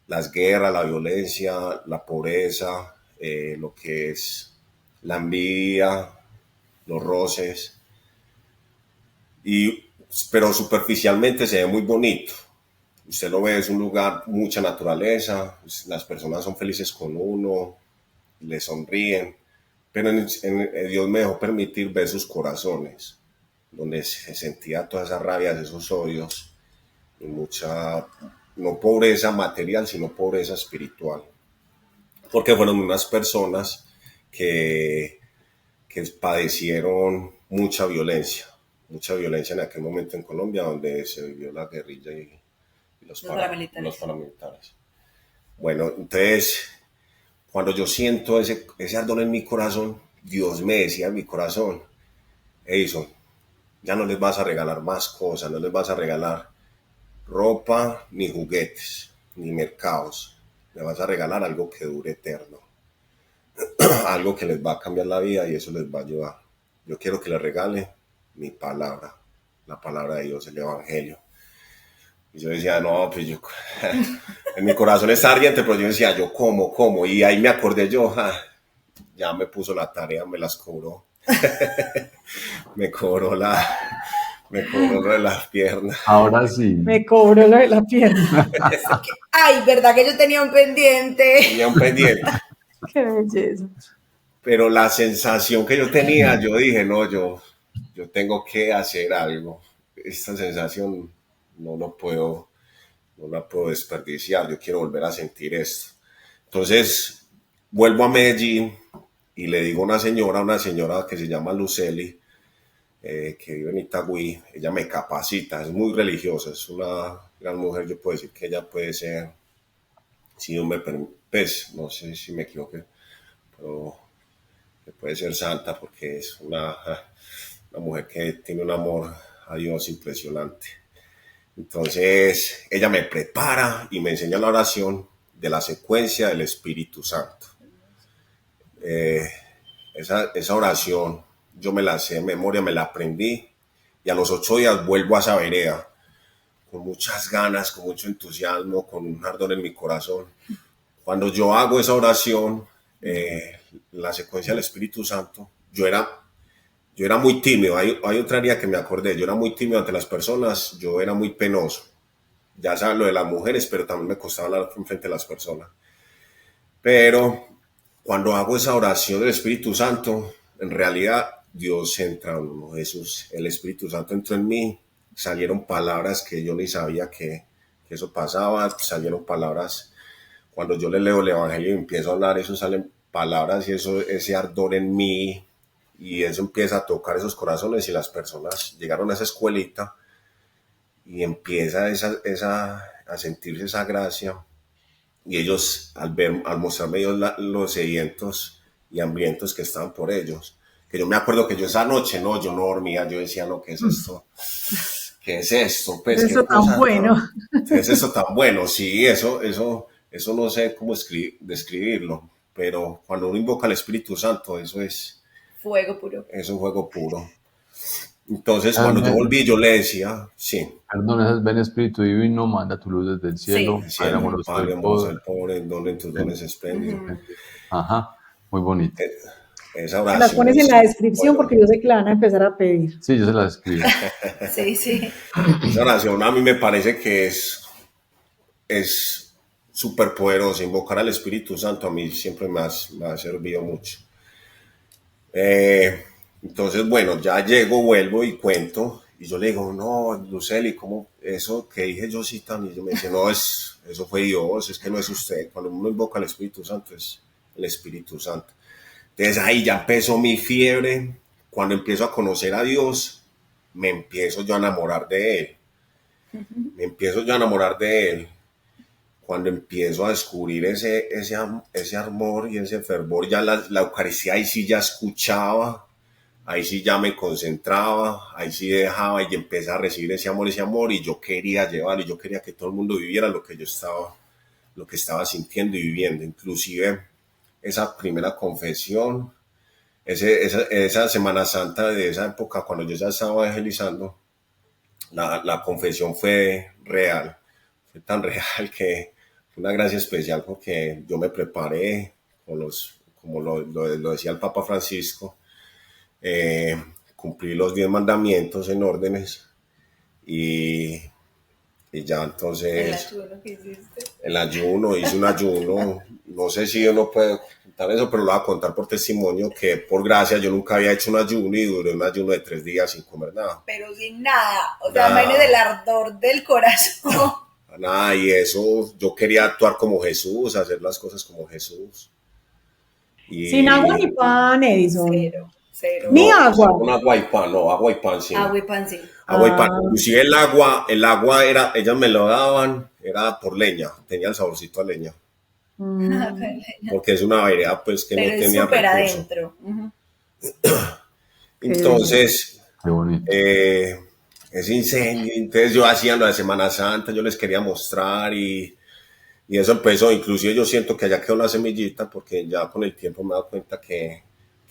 las guerras, la violencia, la pobreza, lo que es la envidia, los roces, pero superficialmente se ve muy bonito. Usted lo ve, es un lugar, mucha naturaleza, las personas son felices con uno, le sonríen, pero Dios me dejó permitir ver sus corazones, donde se sentía todas esas rabias, esos odios, y mucha, no pobreza material, sino pobreza espiritual. Porque fueron unas personas que padecieron mucha violencia en aquel momento en Colombia, donde se vivió la guerrilla y los paramilitares. Bueno, entonces, cuando yo siento ese ardor en mi corazón, Dios me decía en mi corazón, Edison, ya no les vas a regalar más cosas, no les vas a regalar ropa, ni juguetes, ni mercados. Le vas a regalar algo que dure eterno, algo que les va a cambiar la vida y eso les va a ayudar. Yo quiero que les regale mi palabra, la palabra de Dios, el Evangelio. Y yo decía, no, pues yo, en mi corazón está ardiente, pero yo decía, yo ¿cómo? Y ahí me acordé yo, ya me puso la tarea, me las cobró. me cobró lo de las piernas. Ahora sí. Me cobró lo de la pierna. Ay, ¿verdad que yo tenía un pendiente? Tenía un pendiente. Qué belleza. Pero la sensación que yo tenía, yo dije, no, yo tengo que hacer algo. Esta sensación no la puedo desperdiciar, yo quiero volver a sentir esto. Entonces, vuelvo a Medellín y le digo a una señora que se llama Luceli, que vive en Itagüí, ella me capacita, es muy religiosa, es una gran mujer, yo puedo decir que ella puede ser, si no me permite, pues, no sé si me equivoqué, pero que puede ser santa porque es una mujer que tiene un amor a Dios impresionante. Entonces ella me prepara y me enseña la oración de la secuencia del Espíritu Santo. Esa oración yo me la sé de memoria, me la aprendí y a los 8 días vuelvo a esa vereda con muchas ganas, con mucho entusiasmo, con un ardor en mi corazón. Cuando yo hago esa oración, la secuencia del Espíritu Santo, yo era muy tímido. Hay otra área que me acordé, yo era muy tímido ante las personas, yo era muy penoso. Ya saben lo de las mujeres, pero también me costaba hablar frente a las personas. Pero cuando hago esa oración del Espíritu Santo, en realidad Dios entra en uno, Jesús, el Espíritu Santo entró en mí, salieron palabras que yo ni sabía que eso pasaba, salieron palabras, cuando yo le leo el Evangelio y empiezo a hablar, eso salen palabras y ese ardor en mí, y eso empieza a tocar esos corazones y las personas llegaron a esa escuelita y empieza a sentirse esa gracia y ellos al mostrarme ellos los sedientos y hambrientos que estaban por ellos, que yo me acuerdo que yo esa noche yo no dormía, yo decía, no, ¿qué es esto? ¿Qué es esto? Pues, eso tan bueno. ¿Qué es eso tan bueno? Sí, eso no sé cómo describirlo, pero cuando uno invoca al Espíritu Santo, eso es fuego puro. Es un juego puro. Entonces, cuando yo volví, yo le decía, sí, Perdón, ven Espíritu Divino, manda tu luz desde el cielo, Sí. el Padre cielo, amoroso Padre del amoroso poder. del pobre, donde en tus dones espléndido. Ajá, muy bonito. Esa Me las oración pones en es la descripción porque poderosa. yo sé que la van a empezar a pedir. Sí, yo se las escribo. Sí, sí. Esa oración a mí me parece que es súper poderosa. Invocar al Espíritu Santo a mí siempre me ha servido mucho. Eh, entonces, bueno, ya llego, vuelvo y cuento. Y yo le digo, no, Luceli, ¿cómo eso que dije yo sí tan? Y yo me dice, no, eso fue Dios, es que no es usted. Cuando uno invoca al Espíritu Santo, es el Espíritu Santo. Entonces ahí ya empezó mi fiebre. Cuando empiezo a conocer a Dios, me empiezo yo a enamorar de Él. Me empiezo yo a enamorar de Él. Cuando empiezo a descubrir ese amor y ese fervor, ya la Eucaristía ahí sí ya escuchaba, ahí sí ya me concentraba, ahí sí dejaba y empecé a recibir ese amor y yo quería llevar y yo quería que todo el mundo viviera lo que estaba sintiendo y viviendo. Inclusive esa primera confesión, esa Semana Santa de esa época, cuando yo ya estaba evangelizando, la confesión fue real, fue tan real que fue una gracia especial porque yo me preparé como lo decía el Papa Francisco, cumplí los 10 mandamientos en órdenes y, y ya El entonces ayuno que hiciste. el ayuno, hice un ayuno, no sé si yo no puedo contar eso, pero lo voy a contar por testimonio que por gracia yo nunca había hecho un ayuno y duré un ayuno de 3 días sin comer nada. Pero sin nada. O sea, Nada. imagínate el ardor del corazón. Nada, y eso, yo quería actuar como Jesús, hacer las cosas como Jesús. Sin agua Y ni pan, Edison. Cero, cero. Ni no, pues agua. con agua y pan, no, agua y pan, sí. Agua y pan, sí. Agua y pan. Ah, Inclusive el agua era, ellas me lo daban, era por leña, tenía el saborcito a leña, porque es una vereda pues que no Pero es tenía súper recurso. adentro. qué bello. Entonces, Qué bonito. ese incendio, entonces yo hacía lo de Semana Santa, yo les quería mostrar y eso empezó, inclusive yo siento que allá quedó la semillita porque ya con el tiempo me he dado cuenta que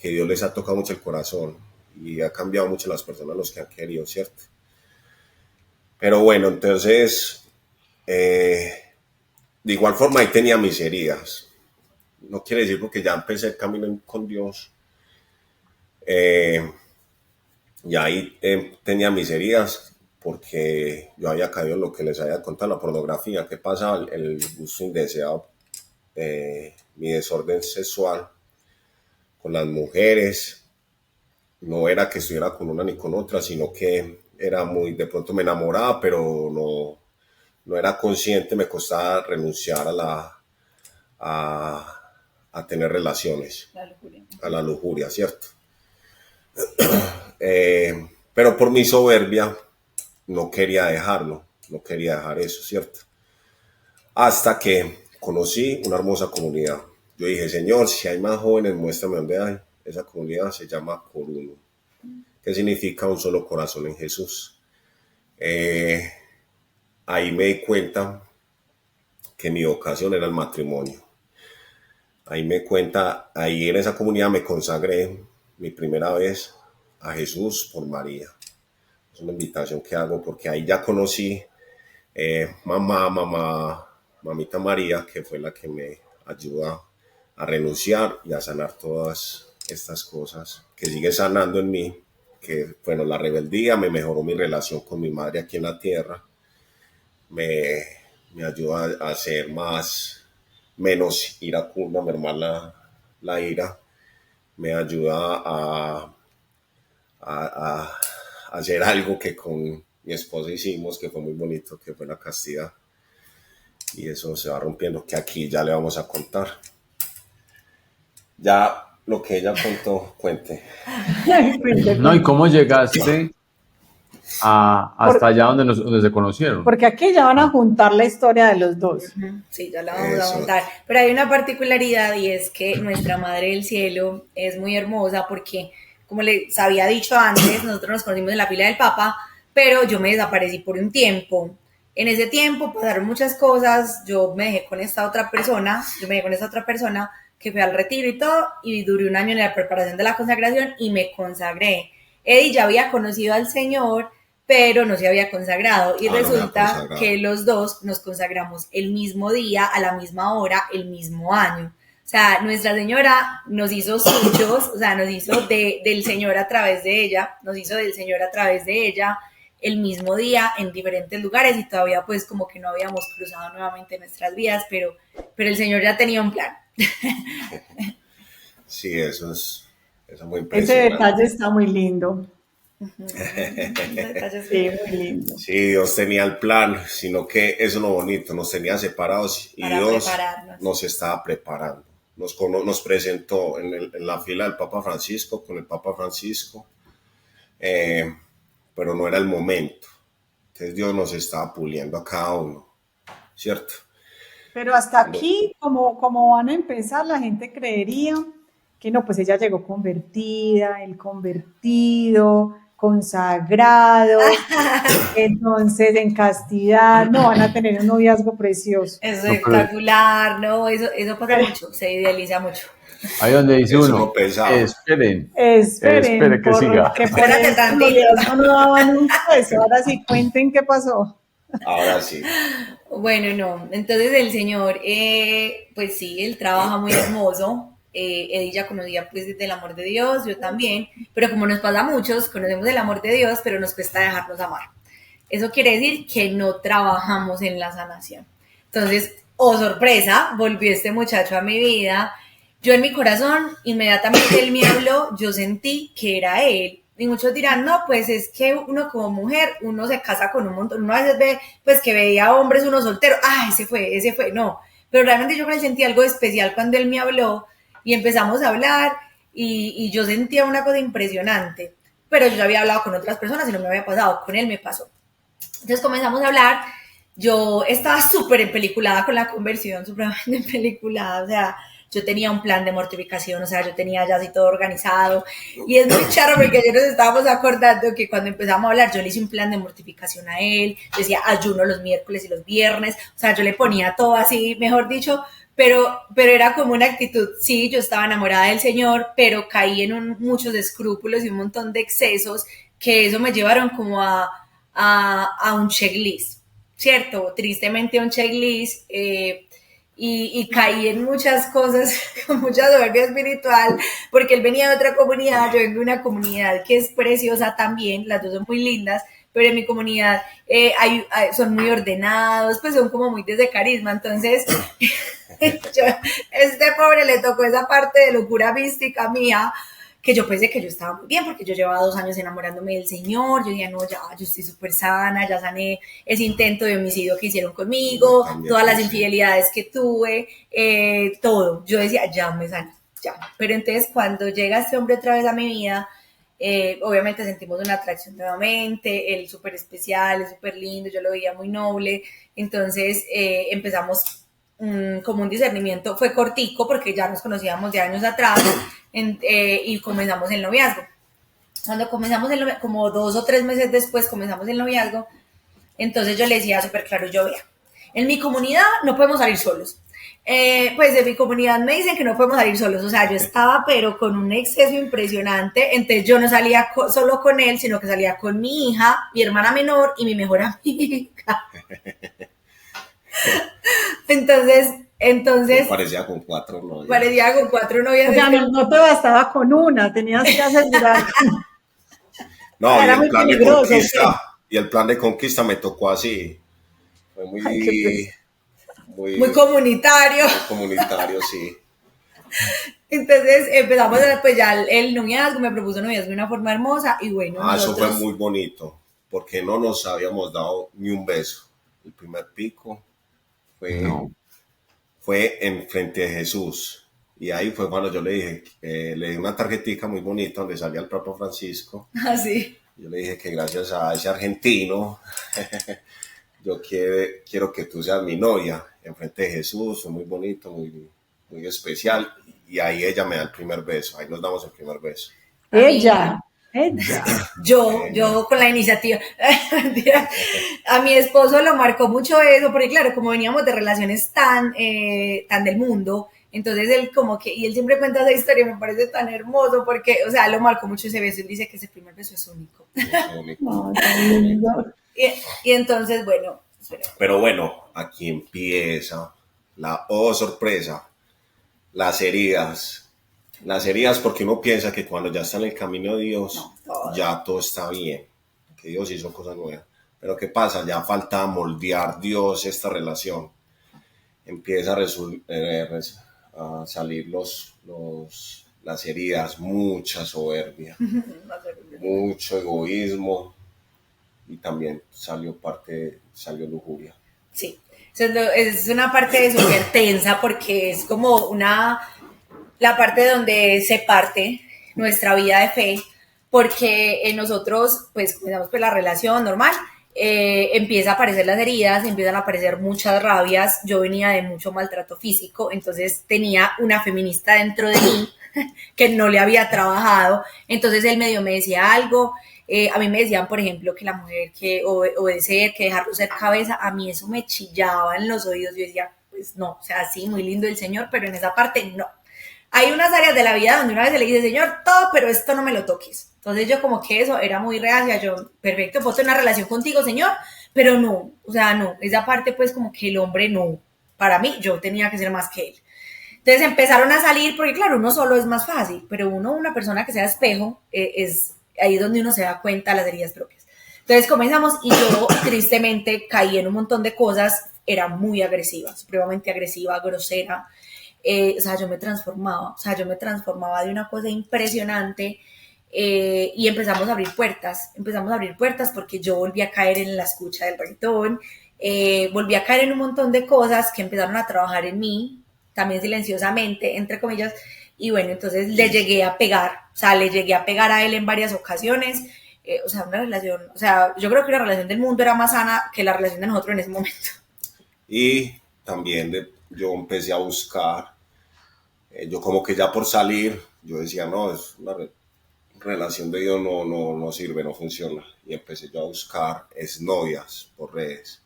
Dios les ha tocado mucho el corazón y ha cambiado mucho las personas los que han querido, ¿cierto? Pero bueno, entonces, de igual forma ahí tenía mis heridas. No quiere decir porque ya empecé el camino con Dios. Y ahí tenía mis heridas porque yo había caído en lo que les había contado, la pornografía. ¿Qué pasa? El gusto indeseado, mi desorden sexual con las mujeres. No era que estuviera con una ni con otra, sino que era muy, de pronto me enamoraba, pero no era consciente, me costaba renunciar a, a tener relaciones, La lujuria. a la lujuria, ¿cierto? Pero por mi soberbia no quería dejarlo, no quería dejar eso, ¿cierto? Hasta que conocí una hermosa comunidad. Yo dije, Señor, si hay más jóvenes, muéstrame dónde hay. Esa comunidad se llama Coruno, que significa un solo corazón en Jesús. Ahí me di cuenta que mi vocación era el matrimonio. Ahí en esa comunidad me consagré mi primera vez a Jesús por María. Es una invitación que hago porque ahí ya conocí mamita María, que fue la que me ayuda a renunciar y a sanar todas estas cosas, que sigue sanando en mí, que bueno, la rebeldía me mejoró mi relación con mi madre aquí en la tierra, me, me ayuda a ser menos iracunda, mermar la ira, me ayuda a hacer algo que con mi esposa hicimos, que fue muy bonito, que fue la castidad. Y eso se va rompiendo, que aquí ya le vamos a contar. Ya lo que ella contó, cuente. No, ¿y cómo llegaste hasta allá donde se conocieron? Porque aquí ya van a juntar la historia de los dos. Sí, ya la vamos a contar. Pero hay una particularidad y es que nuestra Madre del Cielo es muy hermosa porque, como les había dicho antes, nosotros nos conocimos en la fila del Papa, pero yo me desaparecí por un tiempo. En ese tiempo pasaron muchas cosas, yo me dejé con esta otra persona que fue al retiro y todo, y duré un año en la preparación de la consagración y me consagré. Eddie ya había conocido al Señor, pero no se había consagrado. Y resulta que los dos nos consagramos el mismo día, a la misma hora, el mismo año. O sea, Nuestra Señora nos hizo suyos, o sea, nos hizo del Señor a través de ella, nos hizo del Señor a través de ella el mismo día en diferentes lugares y todavía pues como que no habíamos cruzado nuevamente nuestras vidas, pero el Señor ya tenía un plan. Sí, eso es muy impresionante. Ese detalle está muy lindo. Sí, muy lindo. Sí, Dios tenía el plan, sino que eso es lo bonito, nos tenía separados y Dios nos estaba preparando. Nos presentó en la fila del Papa Francisco, con el Papa Francisco, pero no era el momento. Entonces Dios nos estaba puliendo a cada uno, ¿cierto? Pero hasta aquí, como van a empezar, la gente creería que no, pues ella llegó convertida, el convertido, consagrado, entonces en castidad, no, van a tener un noviazgo precioso. Espectacular, no, eso pasa mucho, se idealiza mucho. Ahí donde dice uno, esperen que siga. Que por el noviazgo no daban un beso, ahora sí, cuenten qué pasó. Ahora sí. Bueno, no, entonces el Señor, pues sí, él trabaja muy hermoso. Eddie ya conocía pues del amor de Dios, yo también, pero como nos pasa a muchos, conocemos el amor de Dios, pero nos cuesta dejarnos amar. Eso quiere decir que no trabajamos en la sanación. Entonces, oh sorpresa, volvió este muchacho a mi vida. Yo en mi corazón, inmediatamente él me habló, yo sentí que era él. Y muchos dirán, no, pues es que uno como mujer, uno se casa con un montón, uno a veces ve, pues que veía hombres, uno soltero, ese fue, no. Pero realmente yo sentí algo especial cuando él me habló y empezamos a hablar y yo sentía una cosa impresionante. Pero yo ya había hablado con otras personas y no me había pasado, con él me pasó. Entonces comenzamos a hablar, yo estaba súper empeliculada con la conversión, supremamente empeliculada, o sea, yo tenía un plan de mortificación, o sea, yo tenía ya así todo organizado, y es muy charro porque ayer nos estábamos acordando que cuando empezamos a hablar, yo le hice un plan de mortificación a él, decía ayuno los miércoles y los viernes, o sea, yo le ponía todo así, mejor dicho, pero era como una actitud, sí, yo estaba enamorada del Señor, pero caí en muchos escrúpulos y un montón de excesos que eso me llevaron como a un checklist, ¿cierto? Tristemente un checklist, y caí en muchas cosas, con mucha soberbia espiritual, porque él venía de otra comunidad, yo vengo de una comunidad que es preciosa también, las dos son muy lindas, pero en mi comunidad son muy ordenados, pues son como muy desde carisma, entonces este pobre le tocó esa parte de locura mística mía, que yo pensé que yo estaba muy bien, porque yo llevaba 2 años enamorándome del Señor, yo decía, no, ya, yo estoy súper sana, ya sané ese intento de homicidio que hicieron conmigo, todas las infidelidades que tuve, todo, yo decía, ya me sané, ya, pero entonces cuando llega este hombre otra vez a mi vida, obviamente sentimos una atracción nuevamente, él súper especial, es súper lindo, yo lo veía muy noble, entonces empezamos como un discernimiento, fue cortico porque ya nos conocíamos de años atrás y comenzamos el noviazgo. Cuando comenzamos el noviazgo, como 2 o 3 meses después comenzamos el noviazgo, entonces yo le decía súper claro, yo vea, en mi comunidad no podemos salir solos. Pues de mi comunidad me dicen que no podemos salir solos, o sea, yo estaba pero con un exceso impresionante, entonces yo no salía solo con él, sino que salía con mi hija, mi hermana menor y mi mejor amiga. Entonces parecía con 4 novias. Parecía con 4 novias. O sea, no te bastaba con una, tenías que asegurar. No, era y el plan de conquista me tocó así. Fue muy comunitario. Muy comunitario, sí. Entonces empezamos, pues ya el noviazgo, me propuso noviazgo de una forma hermosa y bueno. Eso fue muy bonito, porque no nos habíamos dado ni un beso. El primer pico fue en frente de Jesús. Y ahí fue cuando yo le dije, le di una tarjetica muy bonita donde salía el Papa Francisco. Sí. Yo le dije que gracias a ese argentino, yo quiero que tú seas mi novia en frente de Jesús. Fue muy bonito, muy especial. Y ahí ella me da el primer beso. Ahí nos damos el primer beso. Ella. Yo con la iniciativa. A mi esposo lo marcó mucho eso, porque claro, como veníamos de relaciones tan del mundo, Entonces él como que, y él siempre cuenta esa historia, me parece tan hermoso porque, o sea, lo marcó mucho ese beso, él dice que ese primer beso es único. No, tan lindo. Y entonces, bueno. Pero bueno, aquí empieza la, oh sorpresa, las heridas. Las heridas porque uno piensa que cuando ya está en el camino de Dios, ya todo está bien, que Dios hizo cosas nuevas. Pero ¿qué pasa? Ya falta moldear Dios esta relación. Empieza a salir las heridas, mucha soberbia, mucho egoísmo y también salió lujuria. Sí, es una parte súper tensa porque es como la parte donde se parte nuestra vida de fe, porque en nosotros, pues comenzamos por la relación normal, empieza a aparecer las heridas, empiezan a aparecer muchas rabias, yo venía de mucho maltrato físico, entonces tenía una feminista dentro de mí que no le había trabajado, entonces él medio me decía algo, a mí me decían, por ejemplo, que la mujer que obedecer, que dejarlo ser cabeza, a mí eso me chillaba en los oídos, yo decía, pues no, o sea, sí, muy lindo el Señor, pero en esa parte no. Hay unas áreas de la vida donde una vez le dice, Señor, todo, pero esto no me lo toques. Entonces yo como que eso era muy reacia, yo, perfecto, puedo tener una relación contigo, Señor, pero no, o sea, no, esa parte pues como que el hombre no, para mí yo tenía que ser más que él. Entonces empezaron a salir, porque claro, uno solo es más fácil, pero una persona que sea espejo, es ahí donde uno se da cuenta de las heridas propias. Entonces comenzamos y yo tristemente caí en un montón de cosas, era muy agresiva, supremamente agresiva, grosera, o sea, yo me transformaba de una cosa impresionante, y empezamos a abrir puertas porque yo volví a caer en la escucha del reggaetón, volví a caer en un montón de cosas que empezaron a trabajar en mí, también silenciosamente, entre comillas, y bueno, entonces le llegué a pegar a él en varias ocasiones, o sea, una relación, o sea, yo creo que la relación del mundo era más sana que la relación de nosotros en ese momento. Y también yo empecé a buscar, yo como que ya por salir, yo decía, no, es una relación de Dios no sirve, no funciona. Y empecé yo a buscar exnovias por redes.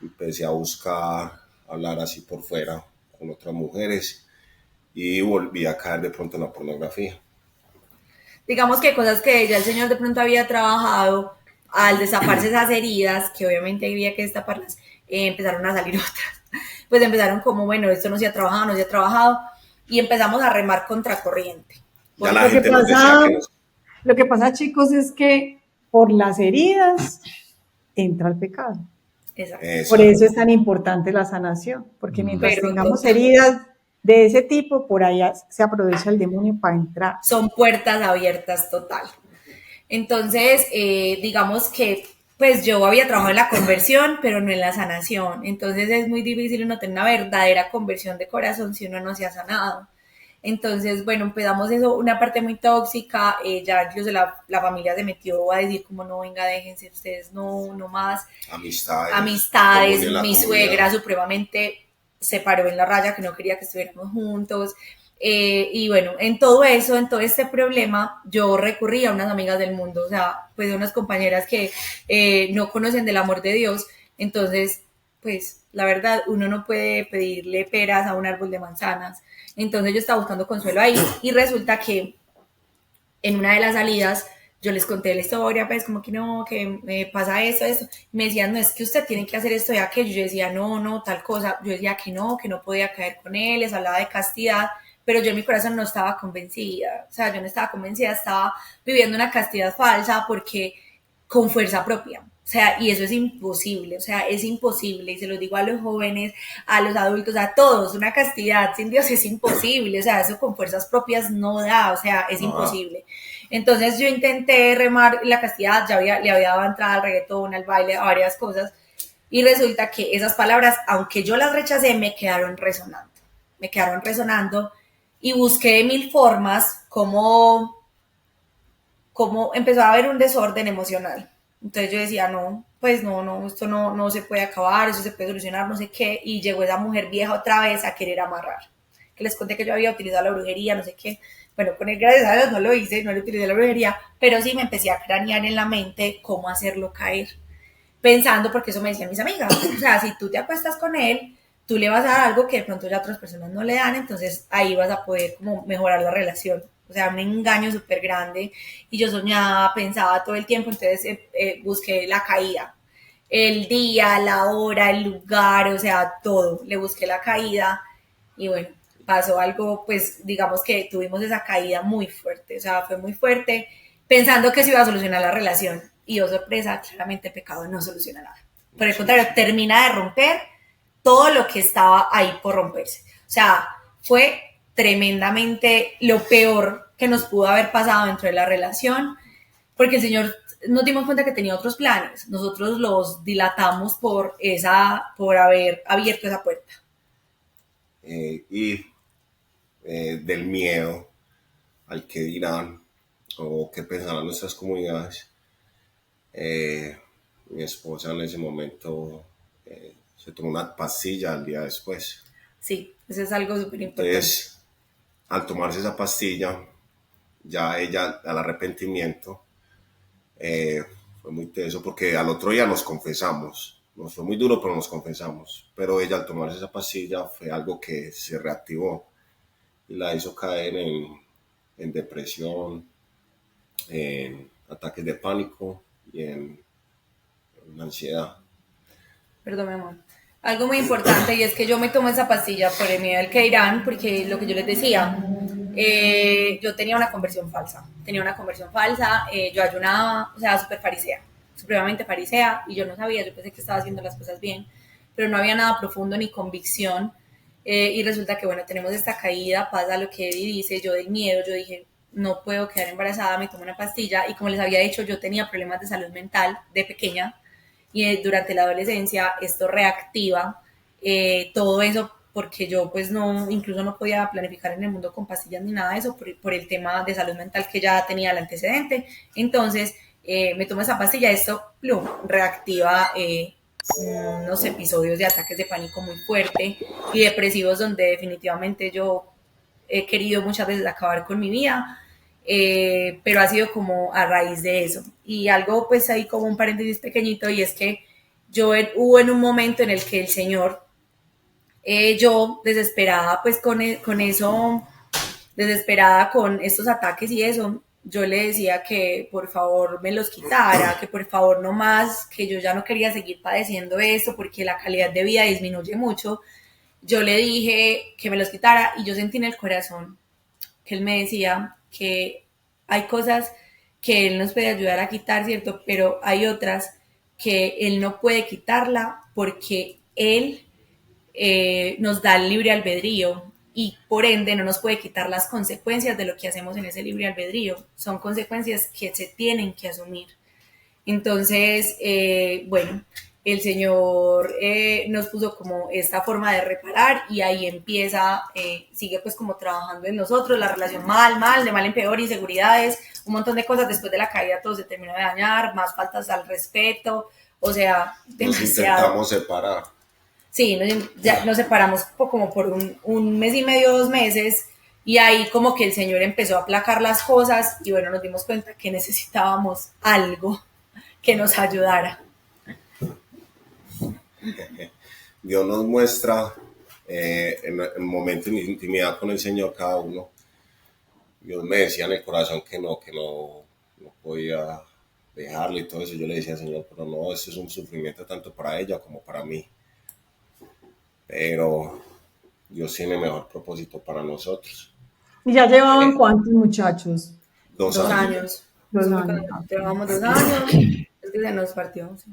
Empecé a buscar, hablar así por fuera con otras mujeres y volví a caer de pronto en la pornografía. Digamos que cosas que ya el Señor de pronto había trabajado, al destaparse esas heridas, que obviamente había que destaparlas, empezaron a salir otras. Pues empezaron como, bueno, esto no se ha trabajado, y empezamos a remar contra corriente. Ya la gente nos decía que lo que pasa, chicos, es que por las heridas entra el pecado. Exacto. Por eso es tan importante la sanación, porque mientras tengamos heridas de ese tipo, por allá se aprovecha el demonio para entrar. Son puertas abiertas total. Entonces, digamos que pues yo había trabajado en la conversión, pero no en la sanación. Entonces es muy difícil uno tener una verdadera conversión de corazón si uno no se ha sanado. Entonces, bueno, empezamos eso, una parte muy tóxica, ya incluso la familia se metió a decir como no, venga, déjense ustedes, no más. Amistades, mi suegra supremamente se paró en la raya, que no quería que estuviéramos juntos. Y bueno, en todo eso, en todo este problema, yo recurrí a unas amigas del mundo, o sea, pues unas compañeras que no conocen del amor de Dios. Entonces, pues la verdad, uno no puede pedirle peras a un árbol de manzanas. Entonces yo estaba buscando consuelo ahí y resulta que en una de las salidas yo les conté la historia, pues como que no, que me pasa esto. Me decían, no, es que usted tiene que hacer esto y aquello. Yo decía, no, tal cosa. Yo decía que no podía caer con él, les hablaba de castidad, pero yo en mi corazón no estaba convencida. O sea, yo no estaba convencida, estaba viviendo una castidad falsa porque con fuerza propia. O sea, y eso es imposible, o sea, es imposible, y se lo digo a los jóvenes, a los adultos, a todos, una castidad sin Dios es imposible, o sea, eso con fuerzas propias no da, o sea, es imposible. Entonces yo intenté remar la castidad, le había dado entrada al reggaetón, al baile, a varias cosas, y resulta que esas palabras, aunque yo las rechacé, me quedaron resonando, y busqué de mil formas cómo empezó a haber un desorden emocional. Entonces yo decía, no, esto no se puede acabar, eso se puede solucionar, no sé qué, y llegó esa mujer vieja otra vez a querer amarrar, que les conté que yo había utilizado la brujería, no sé qué. Bueno, con él, gracias a Dios, no lo hice, no le utilicé la brujería, pero sí me empecé a cranear en la mente cómo hacerlo caer, pensando, porque eso me decían mis amigas, o sea, si tú te acuestas con él, tú le vas a dar algo que de pronto ya otras personas no le dan, entonces ahí vas a poder como mejorar la relación. O sea, un engaño súper grande. Y yo soñaba, pensaba todo el tiempo, entonces busqué la caída. El día, la hora, el lugar, o sea, todo. Le busqué la caída y bueno, pasó algo, pues digamos que tuvimos esa caída muy fuerte, o sea, fue muy fuerte, pensando que se iba a solucionar la relación. Y oh sorpresa, claramente el pecado no soluciona nada. Por el contrario, termina de romper todo lo que estaba ahí por romperse. O sea, fue tremendamente lo peor que nos pudo haber pasado dentro de la relación, porque el Señor nos dimos cuenta que tenía otros planes. Nosotros los dilatamos por haber abierto esa puerta. Y del miedo al que dirán o qué pensarán nuestras comunidades, mi esposa en ese momento se tomó una pastilla al día después. Sí, eso es algo súper importante. Entonces, al tomarse esa pastilla, ya ella al arrepentimiento fue muy teso porque al otro día nos confesamos. Nos fue muy duro, pero nos confesamos. Pero ella al tomarse esa pastilla fue algo que se reactivó y la hizo caer en depresión, en ataques de pánico y en ansiedad. Perdón, mi amor. Algo muy importante y es que yo me tomo esa pastilla por el miedo al que dirán, porque lo que yo les decía, yo tenía una conversión falsa. Yo ayunaba, o sea, súper farisea, supremamente farisea, y yo no sabía, yo pensé que estaba haciendo las cosas bien, pero no había nada profundo ni convicción. Y resulta que, bueno, tenemos esta caída, pasa lo que Eddie dice, yo del miedo, yo dije, no puedo quedar embarazada, me tomo una pastilla, y como les había dicho, yo tenía problemas de salud mental de pequeña, y durante la adolescencia esto reactiva todo eso porque yo pues no, incluso no podía planificar en el mundo con pastillas ni nada de eso por el tema de salud mental que ya tenía el antecedente. Entonces me tomo esa pastilla, esto plum, reactiva unos episodios de ataques de pánico muy fuerte y depresivos donde definitivamente yo he querido muchas veces acabar con mi vida, pero ha sido como a raíz de eso. Y algo pues ahí como un paréntesis pequeñito y es que hubo en un momento en el que el Señor, yo desesperada pues con eso, desesperada con estos ataques y eso, yo le decía que por favor me los quitara, que por favor no más, que yo ya no quería seguir padeciendo esto porque la calidad de vida disminuye mucho. Yo le dije que me los quitara y yo sentí en el corazón que él me decía que hay cosas que él nos puede ayudar a quitar, ¿cierto? Pero hay otras que él no puede quitarla porque él nos da el libre albedrío y por ende no nos puede quitar las consecuencias de lo que hacemos en ese libre albedrío. Son consecuencias que se tienen que asumir. Entonces, bueno, el Señor nos puso como esta forma de reparar y ahí empieza, sigue pues como trabajando en nosotros, la relación de mal en peor, inseguridades, un montón de cosas. Después de la caída todo se terminó de dañar, más faltas al respeto, o sea, demasiado. Nos intentamos separar. Sí, nos separamos como por un mes y medio, 2 meses, y ahí como que el Señor empezó a aplacar las cosas y bueno, nos dimos cuenta que necesitábamos algo que nos ayudara. Dios nos muestra en el momento de intimidad con el Señor cada uno. Dios me decía en el corazón que no podía dejarle y todo eso. Yo le decía, Señor, pero no, esto es un sufrimiento tanto para ella como para mí. Pero Dios tiene mejor propósito para nosotros. ¿Y ya llevaban cuántos muchachos? 2 años. 2 años. Llevamos 2 años, es que se nos partió. Sí.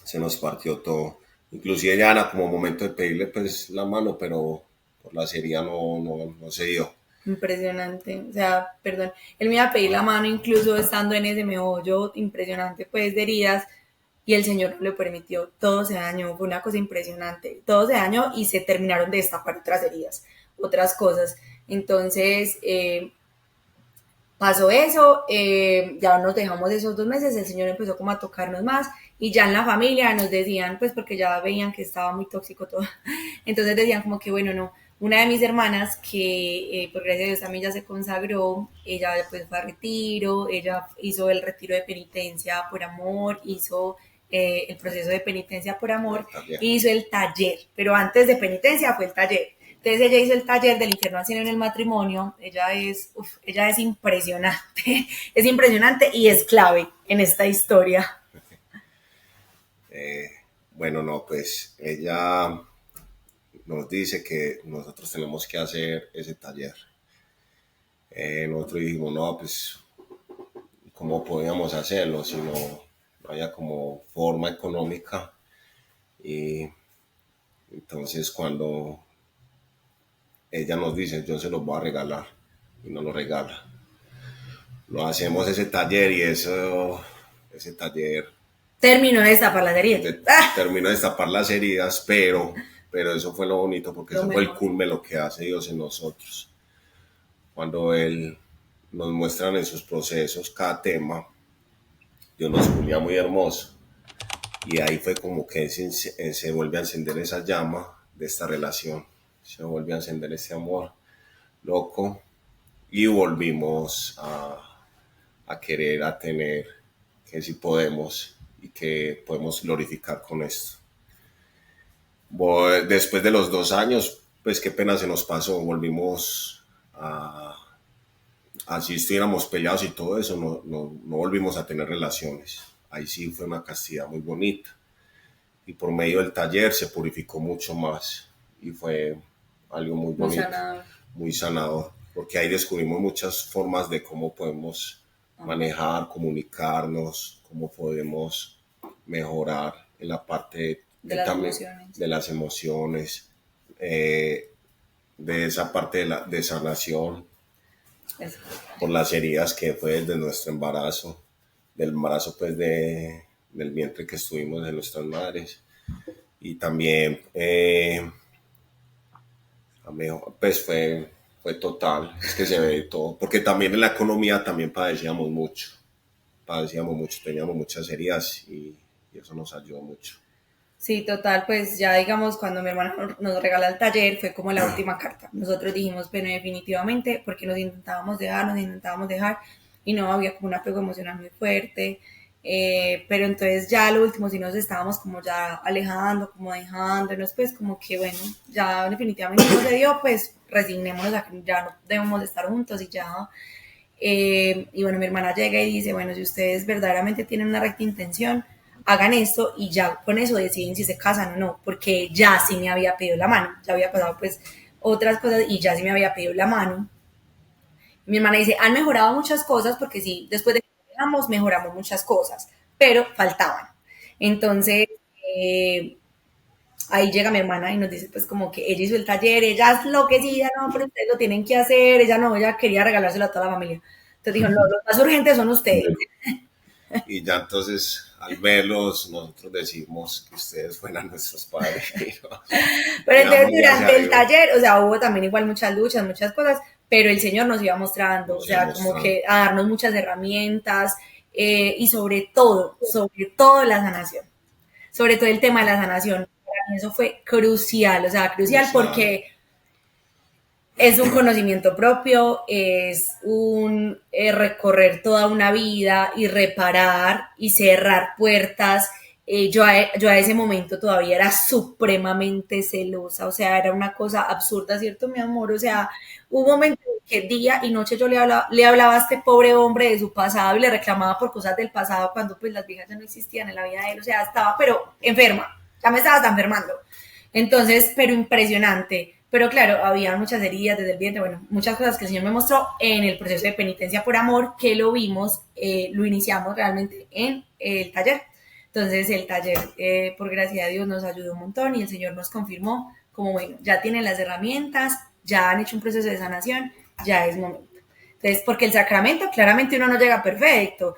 Se nos partió todo. Inclusive ya era como momento de pedirle pues la mano, pero por la serie no se dio. Impresionante, o sea, perdón, él me iba a pedir la mano incluso estando en ese meollo impresionante pues de heridas y el Señor no le permitió, todo se dañó, fue una cosa impresionante, todo se dañó y se terminaron de destapar otras heridas, otras cosas. Entonces pasó eso, ya nos dejamos esos 2 meses, el Señor empezó como a tocarnos más y ya en la familia nos decían, pues porque ya veían que estaba muy tóxico todo, entonces decían como que bueno, no, una de mis hermanas que por gracias a Dios también ya se consagró, ella pues fue a retiro, ella hizo el retiro de penitencia por amor, hizo el proceso de penitencia por amor, hizo el taller, pero antes de penitencia fue el taller. Entonces ella hizo el taller del infierno al cielo en el matrimonio. Ella es impresionante, es impresionante y es clave en esta historia. Bueno, no, pues ella nos dice que nosotros tenemos que hacer ese taller. Nosotros dijimos, no, pues, ¿cómo podíamos hacerlo si no había como forma económica? Y entonces cuando ella nos dice, yo se los voy a regalar, y nos lo regala. Lo hacemos ese taller y ese taller terminó de destapar las heridas. Terminó de destapar las heridas, pero eso fue lo bonito, porque eso fue el culmen de lo que hace Dios en nosotros. Cuando Él nos muestra en sus procesos cada tema, Dios nos unía muy hermoso. Y ahí fue como que se vuelve a encender esa llama de esta relación. Se vuelve a encender ese amor loco. Y volvimos a querer, a tener, que sí podemos y que podemos glorificar con esto. Después de los 2 años, pues qué pena se nos pasó, volvimos así estuviéramos peleados y todo eso, no volvimos a tener relaciones. Ahí sí fue una castidad muy bonita. Y por medio del taller se purificó mucho más. Y fue algo muy bonito, muy sanador. Porque ahí descubrimos muchas formas de cómo podemos manejar, comunicarnos, cómo podemos mejorar en la parte de las emociones, de esa parte de sanación, por las heridas que fue desde nuestro embarazo, del embarazo pues del vientre que estuvimos de nuestras madres. Y también pues fue total, es que se ve todo, porque también en la economía también padecíamos mucho, teníamos muchas heridas y eso nos ayudó mucho. Sí, total, pues ya digamos cuando mi hermana nos regala el taller fue como la última carta. Nosotros dijimos, bueno, definitivamente, porque nos intentábamos dejar y no había como un apego emocional muy fuerte, pero entonces ya lo último sí nos estábamos como ya alejando, como dejándonos, pues como que bueno, ya definitivamente no se dio, pues resignémonos a que ya no debemos estar juntos y ya. Y bueno, mi hermana llega y dice, bueno, si ustedes verdaderamente tienen una recta intención, hagan esto y ya con eso deciden si se casan o no, porque ya sí me había pedido la mano, ya había pasado pues otras cosas y ya sí me había pedido la mano. Mi hermana dice, han mejorado muchas cosas, porque sí, después de que dejamos, mejoramos muchas cosas, pero faltaban. Entonces, ahí llega mi hermana y nos dice pues como que ella hizo el taller, ella es lo que sí, ya no, pero ustedes lo tienen que hacer, ella quería regalárselo a toda la familia. Entonces dijo, no, los más urgentes son ustedes. Y ya entonces, al verlos, nosotros decimos que ustedes fueran nuestros padres. Pero entonces durante el taller, o sea, hubo también igual muchas luchas, muchas cosas, pero el Señor nos iba mostrando, o sea, como que a darnos muchas herramientas y sobre todo la sanación, sobre todo el tema de la sanación. Para mí eso fue crucial, o sea, crucial porque es un conocimiento propio, es un recorrer toda una vida y reparar y cerrar puertas. Yo a ese momento todavía era supremamente celosa, o sea, era una cosa absurda, ¿cierto, mi amor? O sea, hubo momentos que día y noche yo le hablaba a este pobre hombre de su pasado y le reclamaba por cosas del pasado cuando pues las viejas ya no existían en la vida de él, o sea, estaba pero enferma, ya me estaba hasta enfermando. Entonces, pero impresionante. Pero claro, había muchas heridas desde el vientre, bueno, muchas cosas que el Señor me mostró en el proceso de penitencia por amor, que lo vimos, lo iniciamos realmente en el taller. Entonces el taller, por gracia de Dios, nos ayudó un montón y el Señor nos confirmó como, bueno, ya tienen las herramientas, ya han hecho un proceso de sanación, ya es momento. Entonces, porque el sacramento, claramente uno no llega perfecto,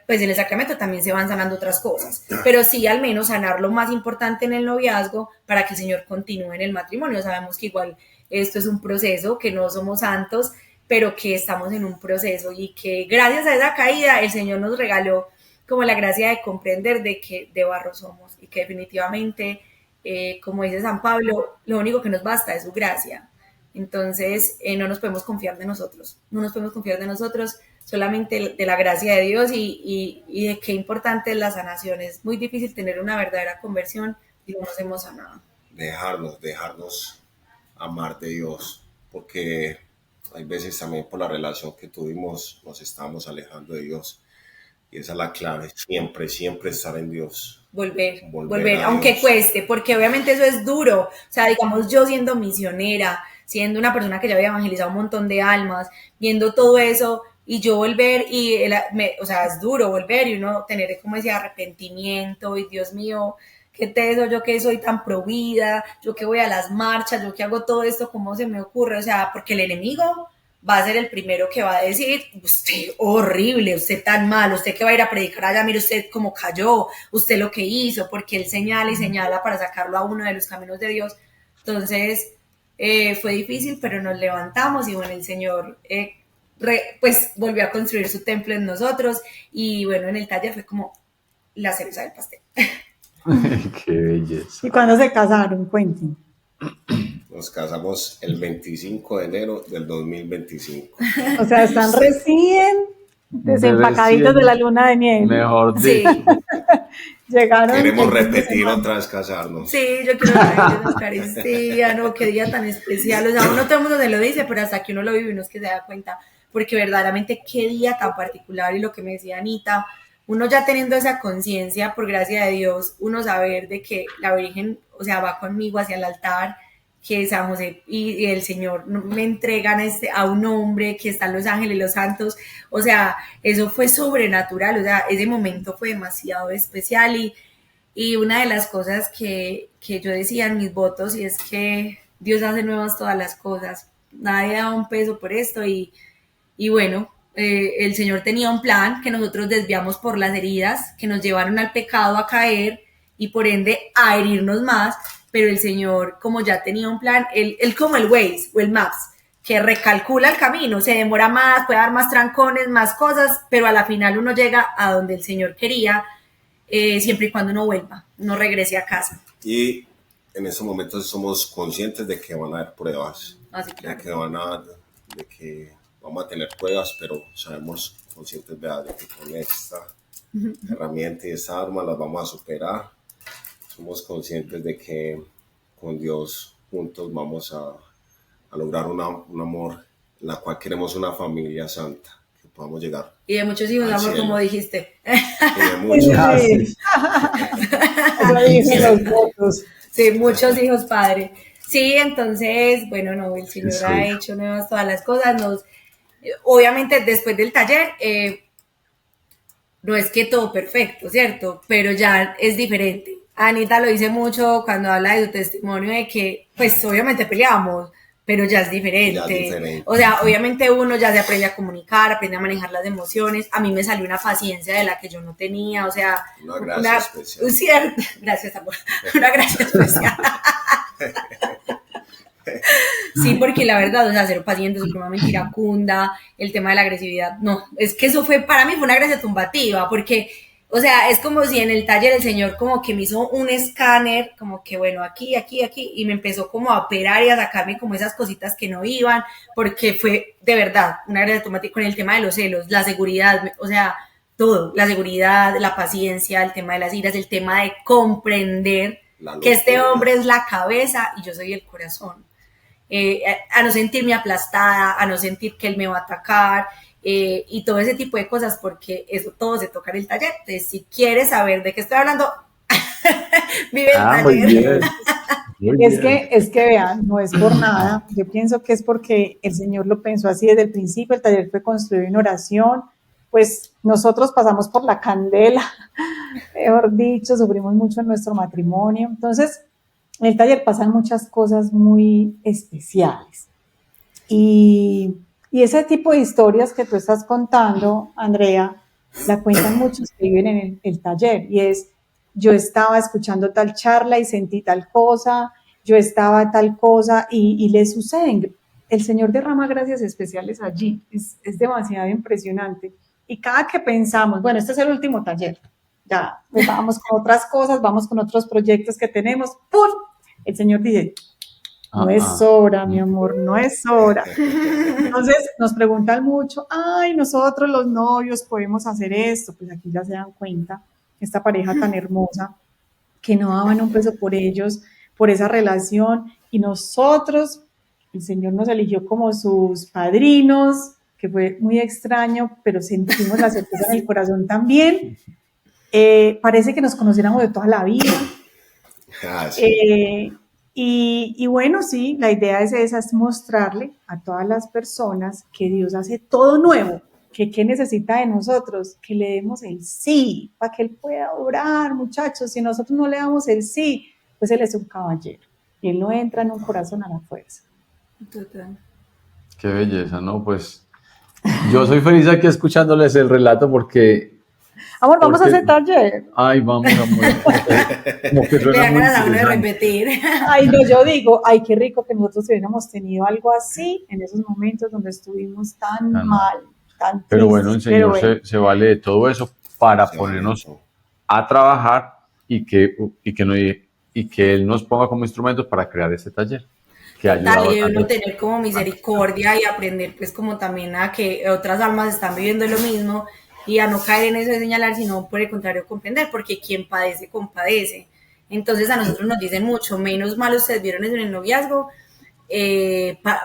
pues en el sacramento también se van sanando otras cosas, pero sí al menos sanar lo más importante en el noviazgo para que el Señor continúe en el matrimonio. Sabemos que igual esto es un proceso, que no somos santos, pero que estamos en un proceso y que gracias a esa caída el Señor nos regaló como la gracia de comprender de que de barro somos y que definitivamente, como dice San Pablo, lo único que nos basta es su gracia. Entonces, no nos podemos confiar de nosotros, solamente de la gracia de Dios y de qué importante es la sanación. Es muy difícil tener una verdadera conversión y no nos hemos sanado. Dejarnos amar de Dios, porque hay veces también por la relación que tuvimos nos estamos alejando de Dios, y esa es la clave, siempre estar en Dios. Volver, aunque cueste, porque obviamente eso es duro. O sea, digamos, yo siendo misionera, siendo una persona que ya había evangelizado un montón de almas, viendo todo eso, y yo volver, o sea, es duro volver y uno tener como ese arrepentimiento, y Dios mío, ¿qué te eso? Yo que soy tan provida, yo que voy a las marchas, yo que hago todo esto, ¿cómo se me ocurre? O sea, porque el enemigo va a ser el primero que va a decir, usted horrible, usted tan mal, usted que va a ir a predicar allá, mire usted cómo cayó, usted lo que hizo, porque él señala y señala para sacarlo a uno de los caminos de Dios. Entonces, fue difícil, pero nos levantamos y bueno, el Señor pues volvió a construir su templo en nosotros y bueno, en el taller fue como la cereza del pastel. Qué belleza. ¿Y cuándo se casaron? Cuenten. Nos casamos el 25 de enero del 2025. O sea, están recién desempacaditos de la luna de miel. Mejor dicho. Sí. Llegaron. Queremos repetir otra vez casarnos. Sí, yo quiero la Eucaristía, no, qué día tan especial. O sea, uno todo el mundo se lo dice, pero hasta que uno lo vive uno es que se da cuenta, porque verdaderamente qué día tan particular, y lo que me decía Anita, uno ya teniendo esa conciencia, por gracia de Dios, uno saber de que la Virgen, o sea, va conmigo hacia el altar, que San José y el Señor me entregan a un hombre, que están los ángeles y los santos, o sea, eso fue sobrenatural, o sea, ese momento fue demasiado especial y una de las cosas que yo decía en mis votos, y es que Dios hace nuevas todas las cosas, nadie da un peso por esto y bueno, el Señor tenía un plan que nosotros desviamos por las heridas que nos llevaron al pecado, a caer y por ende a herirnos más, pero el Señor, como ya tenía un plan, él como el Waze o el Maps, que recalcula el camino, se demora más, puede dar más trancones, más cosas, pero a la final uno llega a donde el Señor quería, siempre y cuando uno vuelva, uno regrese a casa. Y en estos momentos somos conscientes de que van a haber pruebas, Claro. de que vamos a tener pruebas, pero sabemos conscientes de que con esta herramienta y esta arma las vamos a superar. Somos conscientes de que con Dios juntos vamos a lograr un amor en la cual queremos una familia santa, que podamos llegar. Y de muchos hijos, amor, cielo, como dijiste. Y de muchos. Los votos. Sí, muchos hijos, padre. Sí, entonces, bueno, no, el Señor ha hecho nuevas todas las cosas. Obviamente, después del taller, no es que todo perfecto, ¿cierto? Pero ya es diferente. Anita lo dice mucho cuando habla de su testimonio de que, pues, obviamente peleamos, pero ya es diferente. O sea, obviamente uno ya se aprende a comunicar, aprende a manejar las emociones. A mí me salió una paciencia de la que yo no tenía, o sea, una gracia especial. Gracias, amor. Una gracia especial. Sí, porque la verdad, o sea, ser paciente, supremamente iracunda, el tema de la agresividad, no, es que eso para mí fue una gracia tumbativa, porque, o sea, es como si en el taller el Señor como que me hizo un escáner, como que bueno, aquí, y me empezó como a operar y a sacarme como esas cositas que no iban, porque fue de verdad una gracia tumbativa con el tema de los celos, la seguridad, o sea, todo, la seguridad, la paciencia, el tema de las iras, el tema de comprender que este hombre es la cabeza y yo soy el corazón. A no sentirme aplastada, a no sentir que él me va a atacar y todo ese tipo de cosas, porque eso todo se toca en el taller. Entonces, si quieres saber de qué estoy hablando, vive el taller. Muy bien. Es que vean, no es por nada, yo pienso que es porque el Señor lo pensó así desde el principio, el taller fue construido en oración, pues nosotros pasamos por la candela, mejor dicho, sufrimos mucho en nuestro matrimonio, entonces en el taller pasan muchas cosas muy especiales. Y ese tipo de historias que tú estás contando, Andrea, la cuentan muchos que viven en el taller. Y es, yo estaba escuchando tal charla y sentí tal cosa, yo estaba tal cosa y le suceden. El Señor derrama gracias especiales allí. Es demasiado impresionante. Y cada que pensamos, bueno, este es el último taller, ya pues vamos con otras cosas, vamos con otros proyectos que tenemos, ¡pum! El Señor dice, No es hora, mi amor, no es hora. Entonces nos preguntan mucho, ay, nosotros los novios podemos hacer esto. Pues aquí ya se dan cuenta, esta pareja tan hermosa, que no daban un peso por ellos, por esa relación, y nosotros, el Señor nos eligió como sus padrinos, que fue muy extraño, pero sentimos la certeza en el corazón también. Parece que nos conociéramos de toda la vida. Sí. Y bueno, sí, la idea es esa, es mostrarle a todas las personas que Dios hace todo nuevo, que qué necesita de nosotros, que le demos el sí, para que Él pueda orar, muchachos. Si nosotros no le damos el sí, pues Él es un caballero y Él no entra en un corazón a la fuerza. Total. Qué belleza, ¿no? Pues yo soy feliz aquí escuchándoles el relato porque... Amor, vamos a hacer taller. Ay, vamos, amor. Como que suena muy interesante. Repetir. Ay, no, yo digo, ay, qué rico que nosotros hubiéramos tenido algo así en esos momentos donde estuvimos tan mal, tan tristes. Pero bueno, el Señor se vale de todo eso para ponernos a trabajar y que Él nos ponga como instrumentos para crear este taller. Que Total, y uno tener como misericordia y aprender pues como también a que otras almas están viviendo lo mismo y a no caer en eso de señalar, sino por el contrario comprender, porque quien padece, compadece. Entonces a nosotros nos dicen mucho, menos mal ustedes vieron eso en el noviazgo,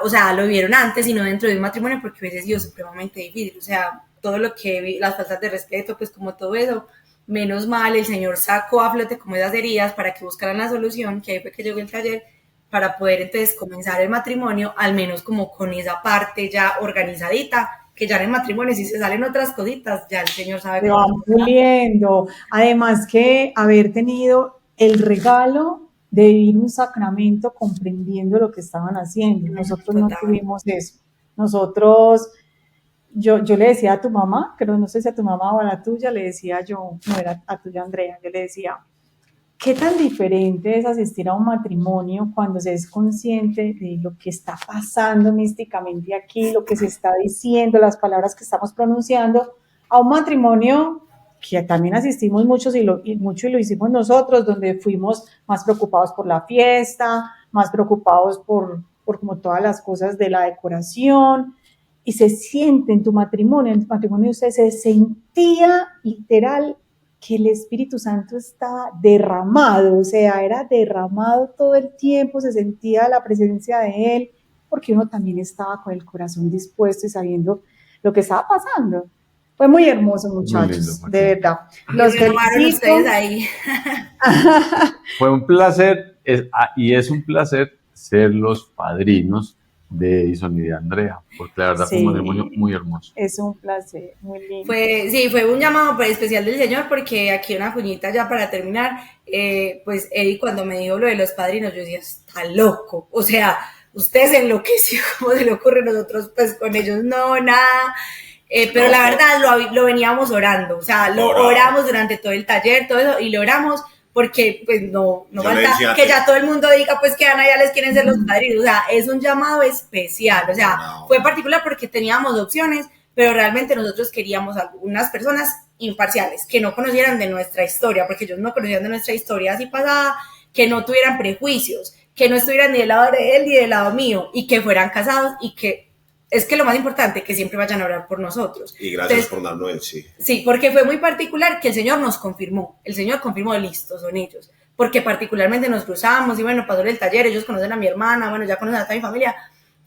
o sea, lo vieron antes y no dentro de un matrimonio, porque hubiese sido supremamente difícil, o sea, todo lo que, las faltas de respeto, pues como todo eso, menos mal el Señor sacó a flote como esas heridas para que buscaran la solución, que ahí fue que llegó el taller, para poder entonces comenzar el matrimonio, al menos como con esa parte ya organizadita, que ya en el matrimonio si se salen otras cositas, ya el Señor sabe cómo. Van puliendo. Además que haber tenido el regalo de vivir un sacramento comprendiendo lo que estaban haciendo. Nosotros no tuvimos eso. Nosotros, yo le decía a tu mamá, creo, no sé si a tu mamá o a la tuya, le decía yo, no era a tuya Andrea, yo le decía, ¿qué tan diferente es asistir a un matrimonio cuando se es consciente de lo que está pasando místicamente aquí, lo que se está diciendo, las palabras que estamos pronunciando, a un matrimonio que también asistimos muchos y lo hicimos nosotros, donde fuimos más preocupados por la fiesta, más preocupados por como todas las cosas de la decoración, y se siente en tu matrimonio usted se sentía literal que el Espíritu Santo estaba derramado, o sea, era derramado todo el tiempo, se sentía la presencia de Él, porque uno también estaba con el corazón dispuesto y sabiendo lo que estaba pasando. Fue muy hermoso, muchachos, muy lindo, de verdad. Los felicito. Ustedes ahí. Fue un placer, y es un placer ser los padrinos de Edison y de Andrea, porque la verdad fue un matrimonio muy hermoso. Es un placer, muy lindo. Fue un llamado especial del Señor, porque aquí una cuñita ya para terminar, pues Eddie cuando me dijo lo de los padrinos, yo decía, está loco, o sea, usted se enloqueció, ¿cómo se le ocurre? Nosotros pues con ellos no, nada, pero la verdad lo veníamos orando, o sea, lo oramos durante todo el taller, todo eso, y lo oramos, porque pues no falta que ya todo el mundo diga pues que Ana ya les quieren ser los padrinos, o sea, es un llamado especial, o sea, fue particular porque teníamos opciones, pero realmente nosotros queríamos algunas personas imparciales, que no conocieran de nuestra historia, porque ellos no conocían de nuestra historia así pasada, que no tuvieran prejuicios, que no estuvieran ni del lado de él ni del lado mío, y que fueran casados, y que es que lo más importante, que siempre vayan a orar por nosotros. Y gracias por darnos el sí. Sí, porque fue muy particular que el Señor nos confirmó. El Señor confirmó, listo, son ellos. Porque particularmente nos cruzamos y bueno, pasó el taller, ellos conocen a mi hermana, bueno, ya conocen a toda mi familia,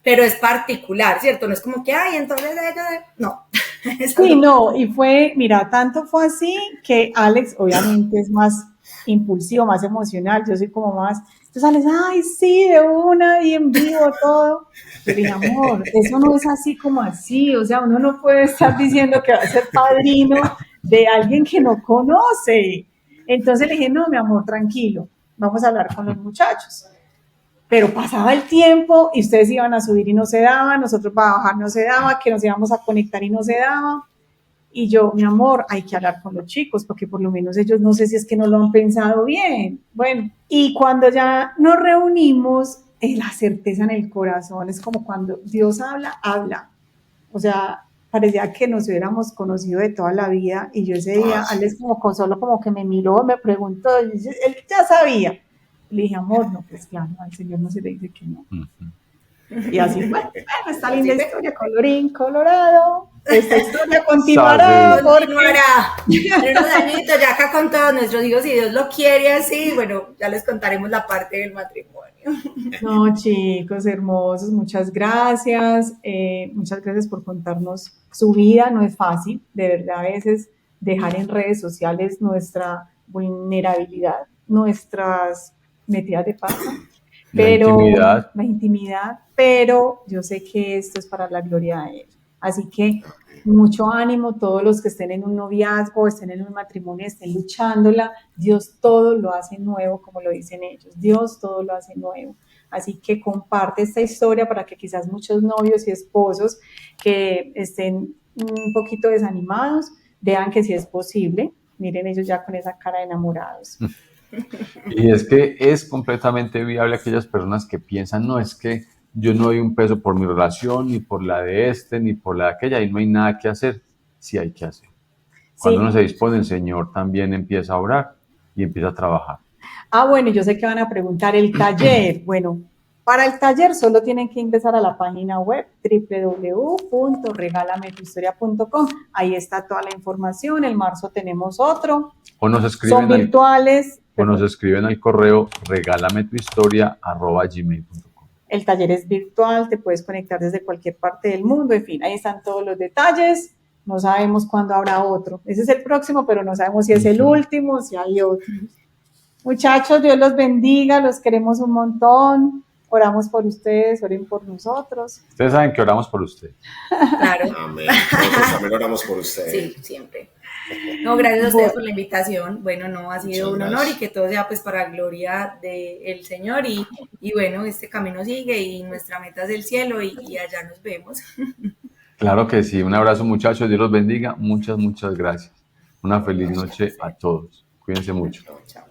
pero es particular, ¿cierto? No es como que, ay, entonces no. Sí, no, y fue, mira, tanto fue así que Alex obviamente es más impulsivo, más emocional, yo soy como más, entonces Alex, ay, sí, de una y en vivo todo. Yo dije, amor, eso no es así como así, o sea, uno no puede estar diciendo que va a ser padrino de alguien que no conoce. Entonces le dije, no, mi amor, tranquilo, vamos a hablar con los muchachos. Pero pasaba el tiempo y ustedes iban a subir y no se daba, nosotros para bajar no se daba, que nos íbamos a conectar y no se daba. Y yo, mi amor, hay que hablar con los chicos, porque por lo menos ellos no sé si es que no lo han pensado bien. Bueno, y cuando ya nos reunimos, la certeza en el corazón, es como cuando Dios habla, habla. O sea, parecía que nos hubiéramos conocido de toda la vida, y yo ese día, Alex como con solo como que me miró, me preguntó, él ya sabía. Le dije, amor, no, pues claro, al Señor no se le dice que no. Y así fue. Bueno, esta linda historia, colorín colorado. Esta historia continuará. Continuará. En unos añitos, ya acá con todos nuestros hijos, si Dios lo quiere así, bueno, ya les contaremos la parte del matrimonio. No, chicos, hermosos, muchas gracias. Muchas gracias por contarnos su vida. No es fácil, de verdad, a veces dejar en redes sociales nuestra vulnerabilidad, nuestras metidas de pata. Pero la intimidad, pero yo sé que esto es para la gloria de Él. Así que mucho ánimo, todos los que estén en un noviazgo, estén en un matrimonio, estén luchándola. Dios todo lo hace nuevo, como lo dicen ellos. Dios todo lo hace nuevo. Así que comparte esta historia para que quizás muchos novios y esposos que estén un poquito desanimados vean que sí es posible. Miren ellos ya con esa cara de enamorados. Y es que es completamente viable aquellas personas que piensan, no, es que yo no doy un peso por mi relación, ni por la de este, ni por la de aquella, y no hay nada que hacer. Sí hay que hacer. Cuando uno se dispone, el Señor también empieza a orar y empieza a trabajar. Bueno, yo sé que van a preguntar el taller. Bueno, para el taller solo tienen que ingresar a la página web www.regalametuhistoria.com. Ahí está toda la información. En marzo tenemos otro. O nos escriben son virtuales. O nos escriben al correo regalametuhistoria@gmail.com. El taller es virtual, te puedes conectar desde cualquier parte del mundo. En fin, ahí están todos los detalles. No sabemos cuándo habrá otro. Ese es el próximo, pero no sabemos si es el último, si hay otro. Muchachos, Dios los bendiga, los queremos un montón. Oramos por ustedes, oren por nosotros. Ustedes saben que oramos por ustedes. Claro. Amén. Nosotros también oramos por ustedes. Sí, siempre. No, gracias a ustedes por la invitación. Bueno, no, ha sido un honor y que todo sea pues para gloria del Señor y bueno, este camino sigue y nuestra meta es el cielo y allá nos vemos. Claro que sí. Un abrazo, muchachos. Dios los bendiga. Muchas, muchas gracias. Una feliz noche a todos. Cuídense mucho. Chao.